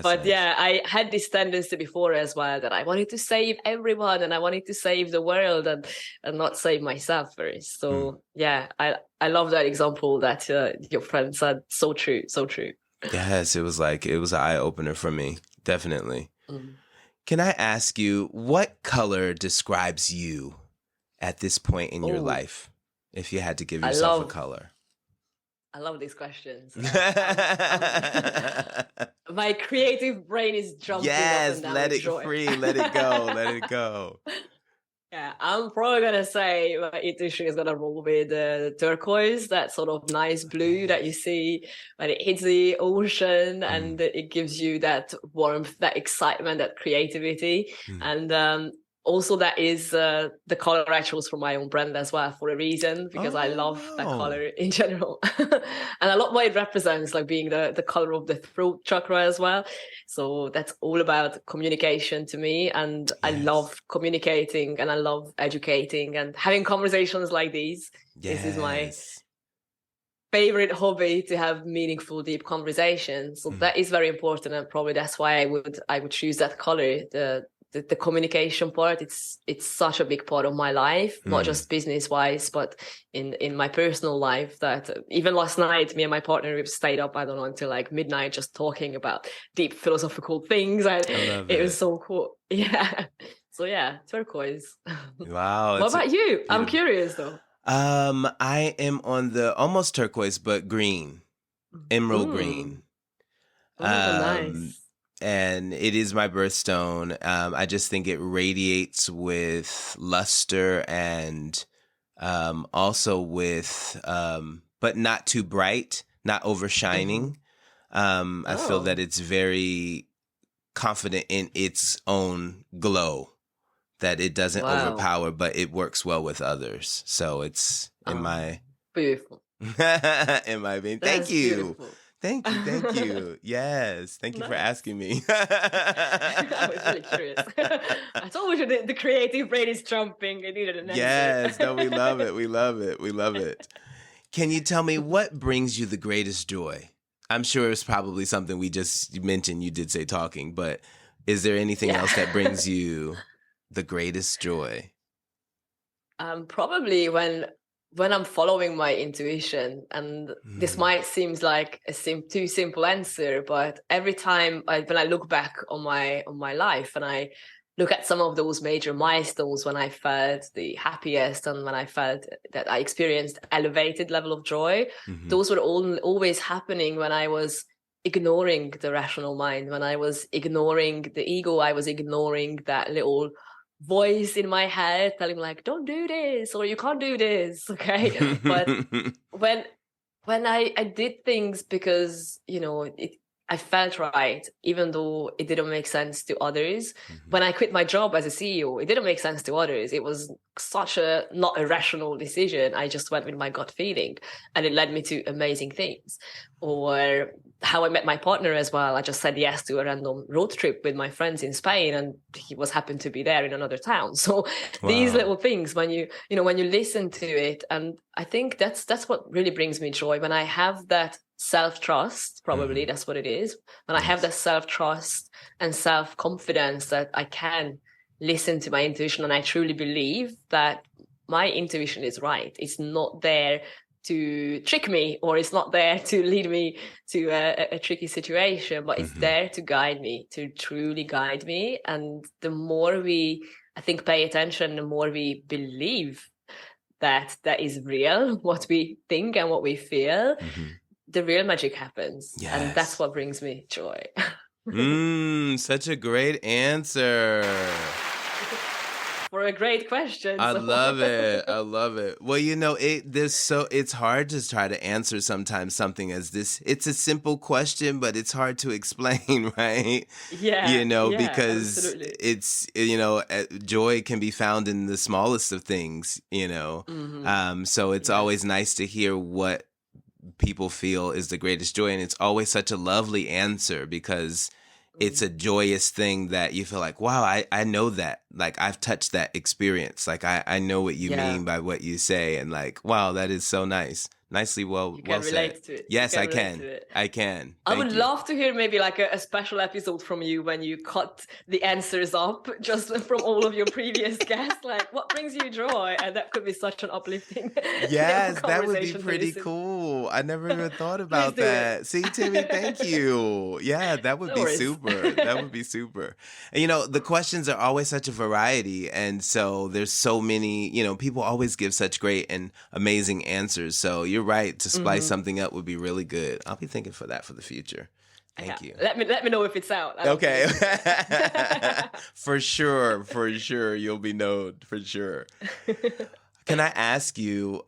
But nice. Yeah, I had this tendency before as well that I wanted to save everyone and I wanted to save the world and not save myself first. So yeah, I love that example that your friend said. So true. So true. Yes, it was an eye opener for me. Definitely. Can I ask you, what color describes you at this point in your life? If you had to give yourself a color. I love these questions. My creative brain is jumping up and down. Let it free. Let it go. Let it go. Yeah, I'm probably going to say my intuition is going to roll with turquoise, that sort of nice blue that you see when it hits the ocean and it gives you that warmth, that excitement, that creativity. And also, that is the color I chose for my own brand as well, for a reason, because I love that color in general. And I love what it represents, like being the color of the throat chakra as well. So that's all about communication to me. And I love communicating and I love educating and having conversations like these. This is my favorite hobby, to have meaningful, deep conversations. So that is very important. And probably that's why I would choose that color, the communication part. It's such a big part of my life, not just business wise, but in my personal life, that even last night, me and my partner, we stayed up, I don't know, until like midnight, just talking about deep philosophical things. It was so cool. Yeah. So yeah, turquoise. Wow. What about you? I'm curious though. I am on the almost turquoise, but green, emerald green. Nice. And it is my birthstone. I just think it radiates with luster and also with, but not too bright, not overshining. I feel that it's very confident in its own glow, that it doesn't overpower, but it works well with others. So it's in my... Beautiful. In my being. Thank you. Beautiful. Thank you. Yes. Thank you for asking me. I was really curious. I told you the creative brain is trumping. I needed an answer. Yes. No, we love it. We love it. We love it. Can you tell me what brings you the greatest joy? I'm sure it's probably something we just mentioned. You did say talking, but is there anything else that brings you the greatest joy? Probably when I'm following my intuition, and this might seem like a too simple answer, but every time when I look back on my life and I look at some of those major milestones when I felt the happiest and when I felt that I experienced elevated level of joy, those were always happening when I was ignoring the rational mind, when I was ignoring the ego, I was ignoring that little voice in my head telling me like, don't do this, or you can't do this. Okay. But when I did things because, I felt right, even though it didn't make sense to others. When I quit my job as a CEO, it didn't make sense to others. It was such a not a rational decision. I just went with my gut feeling, and it led me to amazing things. Or how I met my partner as well. I just said yes to a random road trip with my friends in Spain, and he was happened to be there in another town. So these little things, when you listen to it, and I think that's what really brings me joy. When I have that self-trust, probably that's what it is. When I have that self-trust and self-confidence that I can listen to my intuition, and I truly believe that my intuition is right. It's not there to trick me, or it's not there to lead me to a tricky situation, but it's there to guide me, to truly guide me. And the more we, I think, pay attention, the more we believe that is real, what we think and what we feel, the real magic happens. Yes. And that's what brings me joy. Such a great answer. For a great question. I love it. I love it. Well, it's hard to try to answer sometimes something as this. It's a simple question, but it's hard to explain, right? Yeah. Because absolutely. it's, joy can be found in the smallest of things, So it's always nice to hear what people feel is the greatest joy. And it's always such a lovely answer, because it's a joyous thing that you feel like, wow, I know that. Like, I've touched that experience. Like, I know what you mean by what you say. And like, wow, that is so nice. Nicely well You can relate said. to it. Yes, I can. I can. I would love to hear maybe like a special episode from you when you cut the answers up just from all of your previous guests. Like, what brings you joy? And that could be such an uplifting Yes, that would be pretty cool. I never even thought about that. See, Timi, thank you. Yeah, that would be super. That would be super. And, the questions are always such a variety. And so there's so many, people always give such great and amazing answers. So you're right. To splice something up would be really good. I'll be thinking for that for the future. Thank you. Let me know if it's out. Okay. For sure. You'll be known for sure. Can I ask you,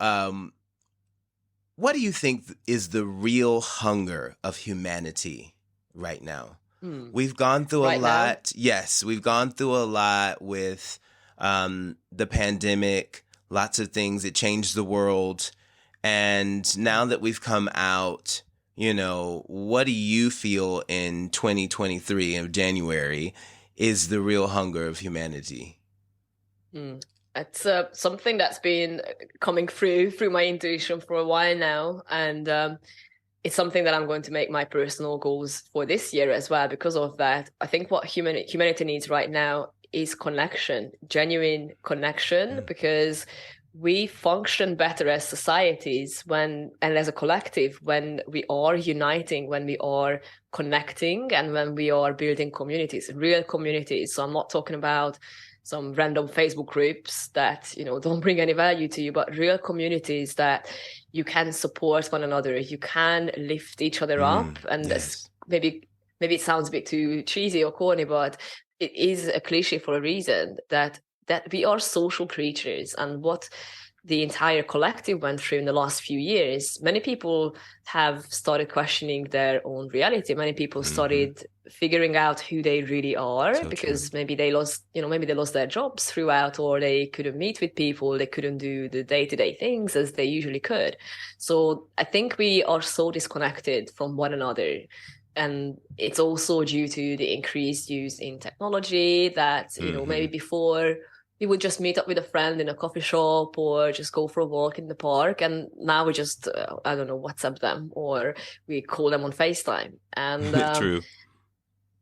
what do you think is the real hunger of humanity right now? We've gone through a lot. Now? Yes, we've gone through a lot with the pandemic, lots of things. It changed the world. And now that we've come out, what do you feel in 2023 in January is the real hunger of humanity? It's something that's been coming through my intuition for a while now. And it's something that I'm going to make my personal goals for this year as well. Because of that, I think what humanity needs right now is connection, genuine connection, because we function better as societies and as a collective when we are uniting, when we are connecting, and when we are building communities, real communities. So I'm not talking about some random Facebook groups that, don't bring any value to you, but real communities that you can support one another, you can lift each other up. And yes. Maybe it sounds a bit too cheesy or corny, but it is a cliche for a reason that we are social creatures. And what the entire collective went through in the last few years, many people have started questioning their own reality. Many people started figuring out who they really are, so because true. Maybe they lost their jobs throughout, or they couldn't meet with people, they couldn't do the day-to-day things as they usually could. So I think we are so disconnected from one another. And it's also due to the increased use in technology that, maybe before we would just meet up with a friend in a coffee shop or just go for a walk in the park. And now we just, WhatsApp them, or we call them on FaceTime. And True.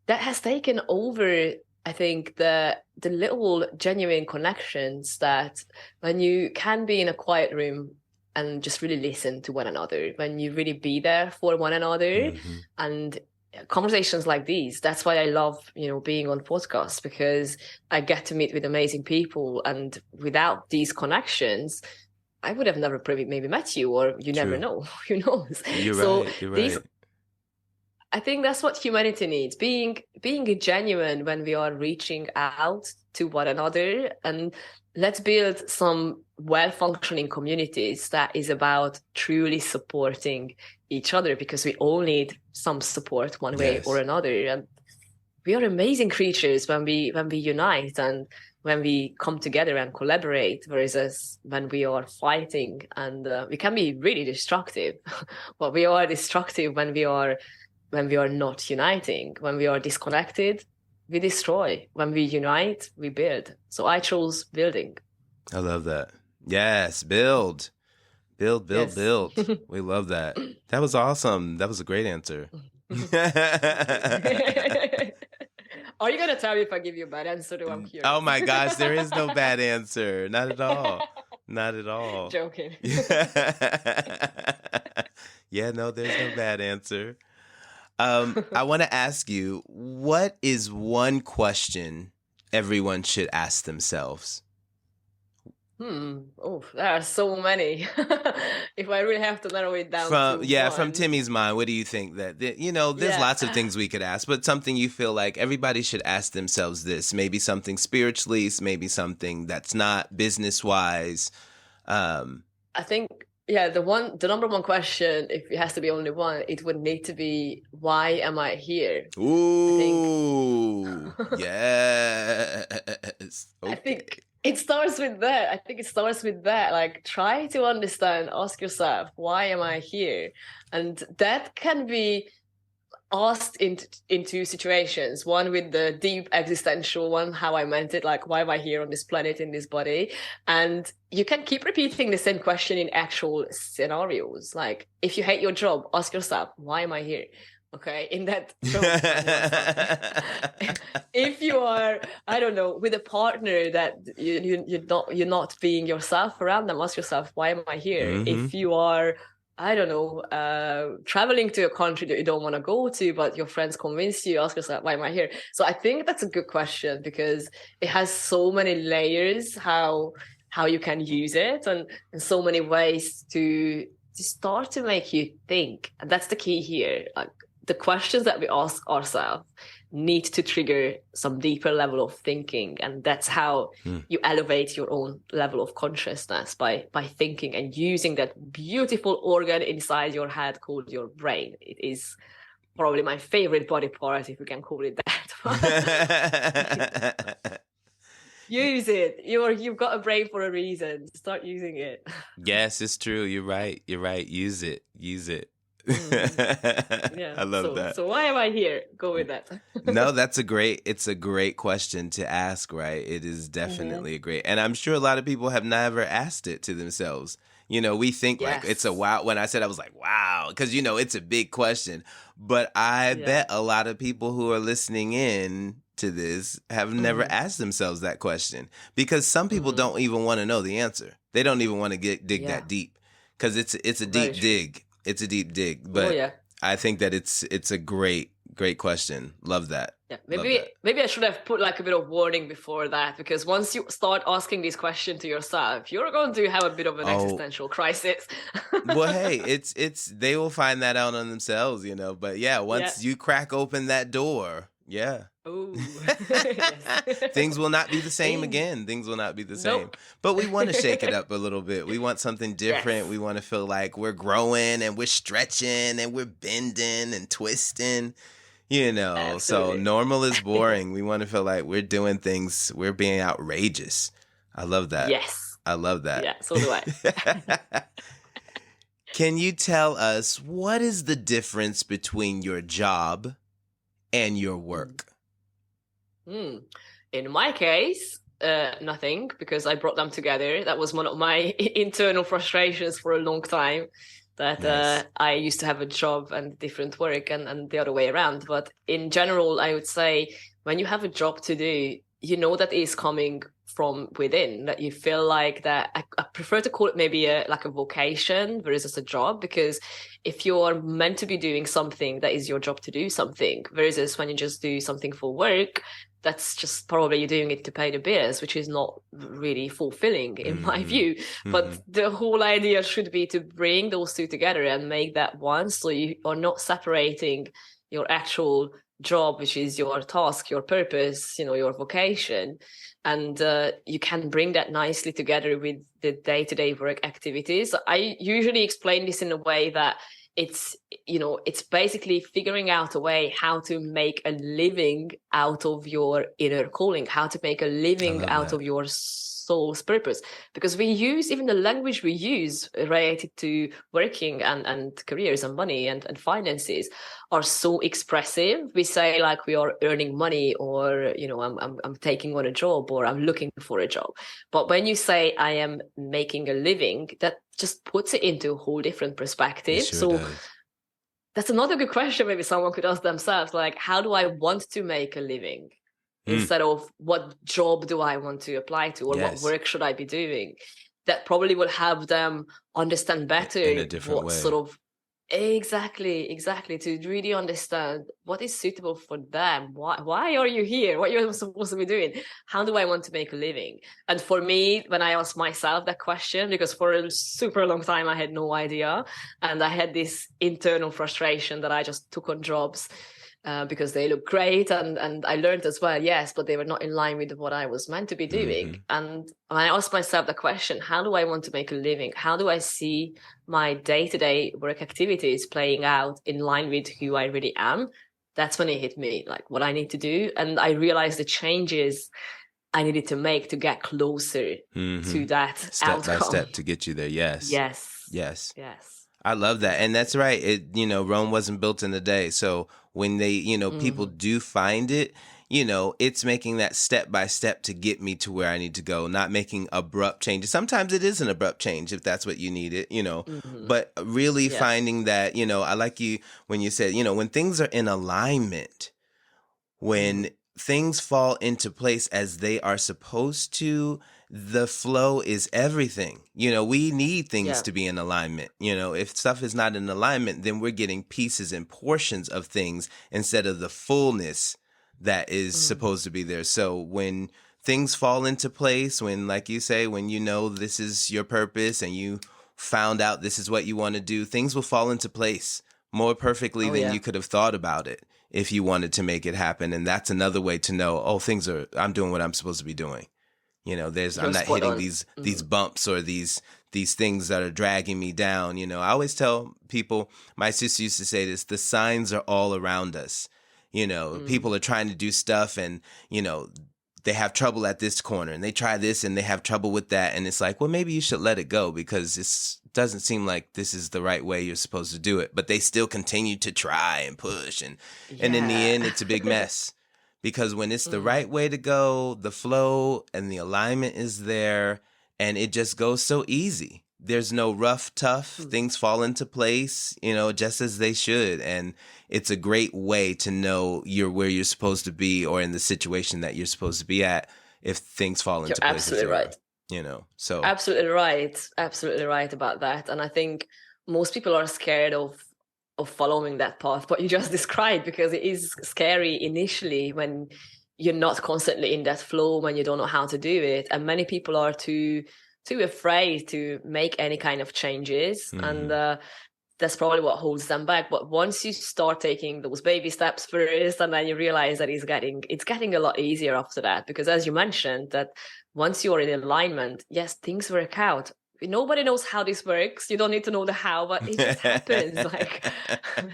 That has taken over, I think, the little genuine connections that when you can be in a quiet room and just really listen to one another, when you really be there for one another, and conversations like these, that's why I love, being on podcasts, because I get to meet with amazing people, and without these connections, I would have never maybe met you, or you never know. Who knows? You're So right. You're these, right. I think that's what humanity needs, being genuine when we are reaching out to one another. And let's build some well-functioning communities that is about truly supporting each other, because we all need some support one way or another. And we are amazing creatures when we unite and when we come together and collaborate, versus when we are fighting. And we can be really destructive, but we are destructive when we are not uniting. When we are disconnected, we destroy. When we unite, we build. So I chose building. I love that. Yes, build. Yes. We love that. That was awesome. That was a great answer. Are you going to tell me if I give you a bad answer, or I'm curious? Oh my gosh, there is no bad answer. Not at all. Not at all. Joking. Yeah, no, there's no bad answer. I want to ask you, what is one question everyone should ask themselves? Oh, there are so many. If I really have to narrow it down From one. Timi's mind, what do you think there's lots of things we could ask, but something you feel like everybody should ask themselves this, maybe something spiritually, maybe something that's not business-wise. I think, the number one question, if it has to be only one, it would need to be, why am I here? Ooh, yes. Okay. I think it starts with that. Like, try to understand, ask yourself, why am I here? And that can be asked in two situations. One with the deep existential one, how I meant it, like, why am I here on this planet, in this body? And you can keep repeating the same question in actual scenarios. Like, if you hate your job, ask yourself, why am I here? Okay, in that job. If you are, I don't know, with a partner that you're not being yourself around them, ask yourself, why am I here? Mm-hmm. If you are, I don't know, traveling to a country that you don't want to go to, but your friends convince you, ask yourself, why am I here? So I think that's a good question, because it has so many layers, how you can use it, and so many ways to start to make you think. And that's the key here. Like, the questions that we ask ourselves need to trigger some deeper level of thinking, and that's how you elevate your own level of consciousness, by thinking and using that beautiful organ inside your head called your brain. It is probably my favorite body part, if we can call it that. Use it. You've got a brain for a reason. Start using it. Yes, it's true. You're right. Use it. Yeah. I love that. So why am I here? Go with that. No, it's a great question to ask, right? It is definitely a great, and I'm sure a lot of people have never asked it to themselves. We think like it's a wow. When I said, I was like, wow, because it's a big question, but I bet a lot of people who are listening in to this have never asked themselves that question, because some people don't even want to know the answer. They don't even want to dig that deep, because it's a deep dig. It's a deep dig, but I think that it's a great question. Love that. Yeah, maybe I should have put like a bit of warning before that, because once you start asking this question to yourself, you're going to have a bit of an existential crisis. Well, hey, it's they will find that out on themselves, But once you crack open that door, Ooh. things will not be the same again. Things will not be the same. Nope. But we want to shake it up a little bit. We want something different. We want to feel like we're growing and we're stretching and we're bending and twisting. Absolutely. So normal is boring. We want to feel like we're doing things, we're being outrageous. I love that. Yes. I love that. Yeah, so do I. Can you tell us, what is the difference between your job and your work? In my case, nothing, because I brought them together. That was one of my internal frustrations for a long time, that I used to have a job and different work, and the other way around. But in general, I would say, when you have a job to do, that is coming from within, that you feel like that a prefer to call it maybe like a vocation versus a job, because if you're meant to be doing something, that is your job to do something, versus when you just do something for work, that's just probably you're doing it to pay the bills, which is not really fulfilling in my view. But the whole idea should be to bring those two together and make that one, so you are not separating your actual job, which is your task, your purpose, your vocation, and you can bring that nicely together with the day-to-day work activities. I usually explain this in a way that it's basically figuring out a way how to make a living out of your inner calling, how to make a living out of your soul's purpose, because we use, even the language we use related to working and careers and money and finances are so expressive. We say like we are earning money, or I'm taking on a job, or I'm looking for a job. But when you say I am making a living, that just puts it into a whole different perspective. Sure does. That's another good question maybe someone could ask themselves, like, how do I want to make a living? Instead of what job do I want to apply to, or what work should I be doing? That probably will help them understand better in a different way. Sort of exactly to really understand what is suitable for them. Why are you here? What you're supposed to be doing? How do I want to make a living? And for me, when I asked myself that question, because for a super long time I had no idea, and I had this internal frustration that I just took on jobs because they look great, and I learned as well, yes, but they were not in line with what I was meant to be doing. And when I asked myself the question, how do I want to make a living? How do I see my day-to-day work activities playing out in line with who I really am? That's when it hit me, like what I need to do. And I realized the changes I needed to make to get closer to that step outcome. by step to get you there. Yes. I love that. And that's right. Rome wasn't built in a day. So when they, people do find it, it's making that step by step to get me to where I need to go, not making abrupt changes. Sometimes it is an abrupt change if that's what you need it, but really finding that, I like you when you said, when things are in alignment, when things fall into place as they are supposed to, the flow is everything. We need things to be in alignment. If stuff is not in alignment, then we're getting pieces and portions of things instead of the fullness that is supposed to be there. So when things fall into place, when, like you say, when this is your purpose and you found out this is what you want to do, things will fall into place more perfectly than you could have thought about it if you wanted to make it happen. And that's another way to know, I'm doing what I'm supposed to be doing. I'm not hitting these bumps or these things that are dragging me down. I always tell people, my sister used to say this, the signs are all around us. People are trying to do stuff and, they have trouble at this corner and they try this and they have trouble with that. And it's like, well, maybe you should let it go because it doesn't seem like this is the right way you're supposed to do it. But they still continue to try and push. And in the end, it's a big mess. Because when it's the right way to go, the flow and the alignment is there, and it just goes so easy. There's no rough, tough. Things fall into place, just as they should. And it's a great way to know you're where you're supposed to be or in the situation that you're supposed to be at if things fall into place. Absolutely right. So absolutely right about that. And I think most people are scared of following that path, what you just described, because it is scary initially when you're not constantly in that flow, when you don't know how to do it. And many people are too afraid to make any kind of changes. And that's probably what holds them back. But once you start taking those baby steps first, and then you realize that it's getting a lot easier after that, because as you mentioned, that once you are in alignment, yes, things work out. Nobody knows how this works. You don't need to know the how, but it just happens. Like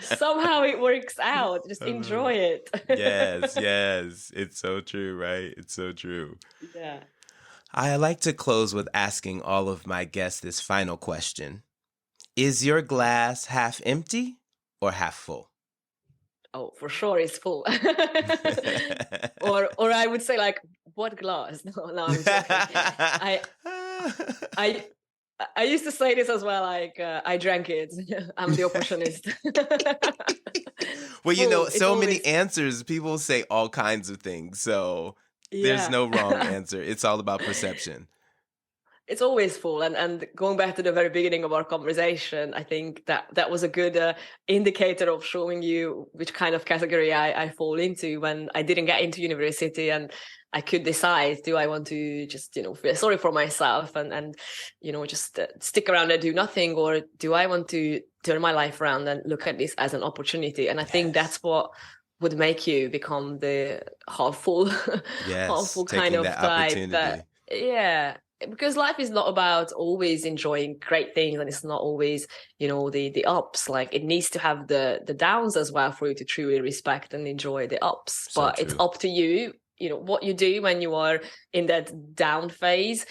somehow it works out. Just enjoy it. Yes. It's so true, right? It's so true. Yeah. I like to close with asking all of my guests this final question. Is your glass half empty or half full? Oh, for sure it's full. or I would say, like, what glass? No, I'm joking. I used to say this as well, like, I drank it. I'm the opportunist. Well, so many answers. People say all kinds of things. So there's no wrong answer. It's all about perception. it's always full. And going back to the very beginning of our conversation, I think that was a good indicator of showing you which kind of category I fall into when I didn't get into university, and I could decide, do I want to just, feel sorry for myself and just stick around and do nothing, or do I want to turn my life around and look at this as an opportunity? And I think that's what would make you become the half full, half full kind of type. Because life is not about always enjoying great things, and it's not always, the ups. Like, it needs to have the downs as well for you to truly respect and enjoy the ups. So but true. It's up to you, what you do when you are in that down phase.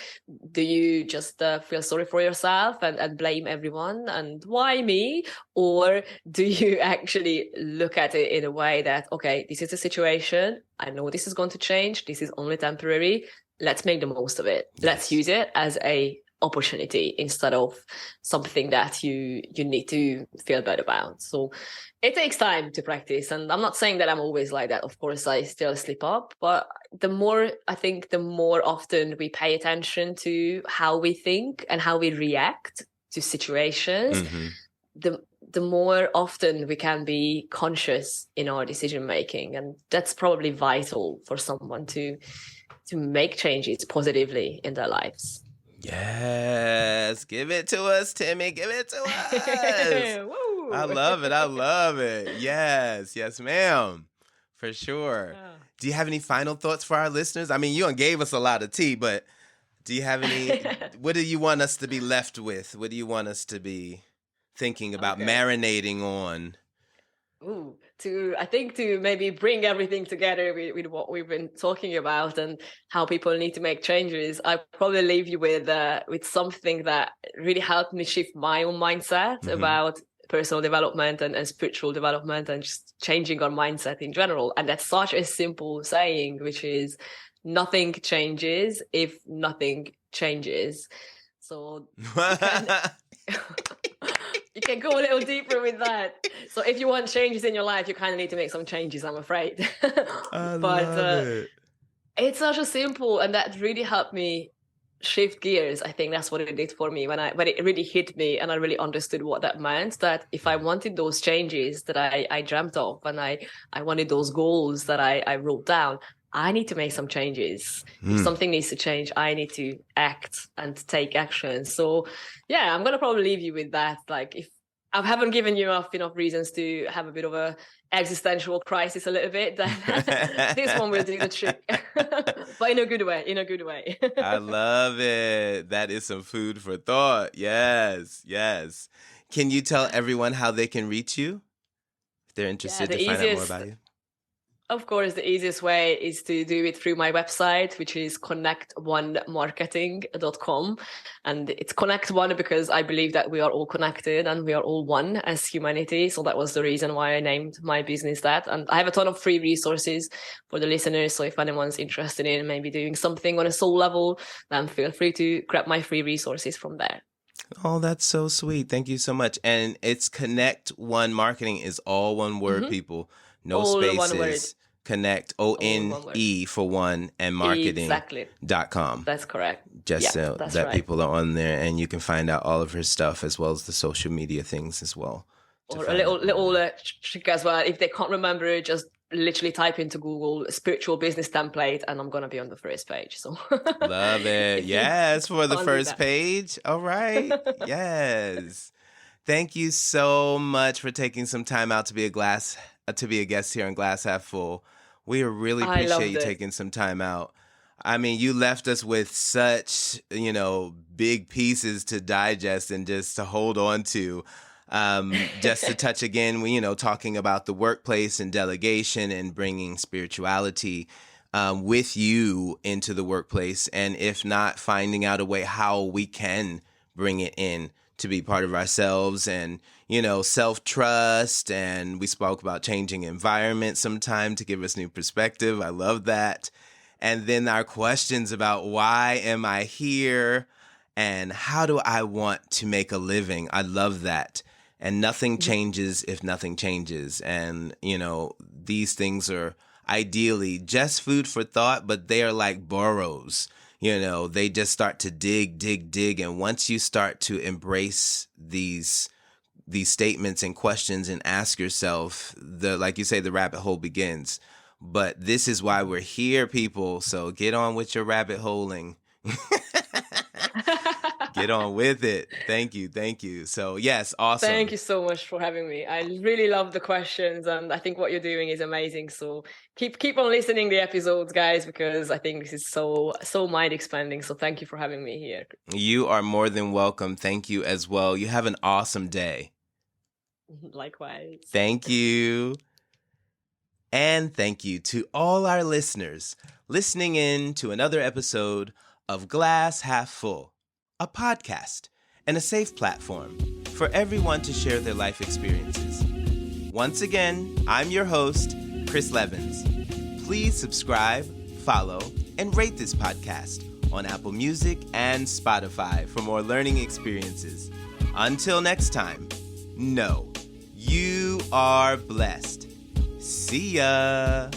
Do you just feel sorry for yourself and blame everyone and why me? Or do you actually look at it in a way that, okay, this is a situation, I know this is going to change, this is only temporary, let's make the most of it. Yes. Let's use it as a opportunity instead of something that you need to feel bad about. So it takes time to practice. And I'm not saying that I'm always like that. Of course, I still slip up. But the more often we pay attention to how we think and how we react to situations, the more often we can be conscious in our decision making. And that's probably vital for someone to make changes positively in their lives. Yes. Give it to us, Timi. Give it to us. I love it. I love it. Yes. Yes, ma'am. For sure. Yeah. Do you have any final thoughts for our listeners? I mean, you gave us a lot of tea, but do you have any, what do you want us to be left with? What do you want us to be thinking about, marinating on? To maybe bring everything together with what we've been talking about and how people need to make changes, I probably leave you with something that really helped me shift my own mindset about personal development and spiritual development and just changing our mindset in general. And that's such a simple saying, which is nothing changes if nothing changes. So you can go a little deeper with that. So if you want changes in your life, you kind of need to make some changes, I'm afraid. It's such a simple, and that really helped me shift gears. I think that's what it did for me when it really hit me and I really understood what that meant, that if I wanted those changes that I dreamt of and I wanted those goals that I wrote down, I need to make some changes. If something needs to change, I need to act and take action. So yeah, I'm going to probably leave you with that. Like, if I haven't given you enough reasons to have a bit of a existential crisis a little bit, then this one will do the trick. But in a good way. I love it. That is some food for thought. Yes, yes. Can you tell everyone how they can reach you if they're interested to find out more about you? Of course, the easiest way is to do it through my website, which is connect1marketing.com. And it's Connect One because I believe that we are all connected and we are all one as humanity. So that was the reason why I named my business that. And I have a ton of free resources for the listeners. So if anyone's interested in maybe doing something on a soul level, then feel free to grab my free resources from there. Oh, that's so sweet. Thank you so much. And it's Connect One Marketing is all one word, people. No all spaces. Connect, ONE for one, and marketing.com. That's correct. Just so that people are on there and you can find out all of her stuff as well as the social media things as well. Or a little trick as well. If they can't remember it, just literally type into Google spiritual business template and I'm going to be on the first page. So love it. Yes, for the first page. All right. Yes. Thank you so much for taking some time out to be a guest here on Glass Half Full. We really appreciate you taking some time out. I mean, you left us with such, big pieces to digest and just to hold on to. Just to touch again, talking about the workplace and delegation and bringing spirituality with you into the workplace. And if not, finding out a way how we can bring it in to be part of ourselves and, self-trust. And we spoke about changing environment sometime to give us new perspective. I love that. And then our questions about why am I here and how do I want to make a living? I love that. And nothing changes if nothing changes. And, these things are ideally just food for thought, but they are like burrows. they just start to dig. And once you start to embrace these statements and questions and ask yourself, like you say, the rabbit hole begins. But this is why we're here, people. So get on with your rabbit holing. Get on with it. Thank you. So yes, awesome. Thank you so much for having me. I really love the questions, and I think what you're doing is amazing. So keep on listening to the episodes, guys, because I think this is so mind expanding. So thank you for having me here. You are more than welcome. Thank you as well. You have an awesome day. Likewise. Thank you. And thank you to all our listeners listening in to another episode of Glass Half Full, a podcast and a safe platform for everyone to share their life experiences. Once again, I'm your host, Chris Levens. Please subscribe, follow, and rate this podcast on Apple Music and Spotify for more learning experiences. Until next time, know you are blessed. See ya.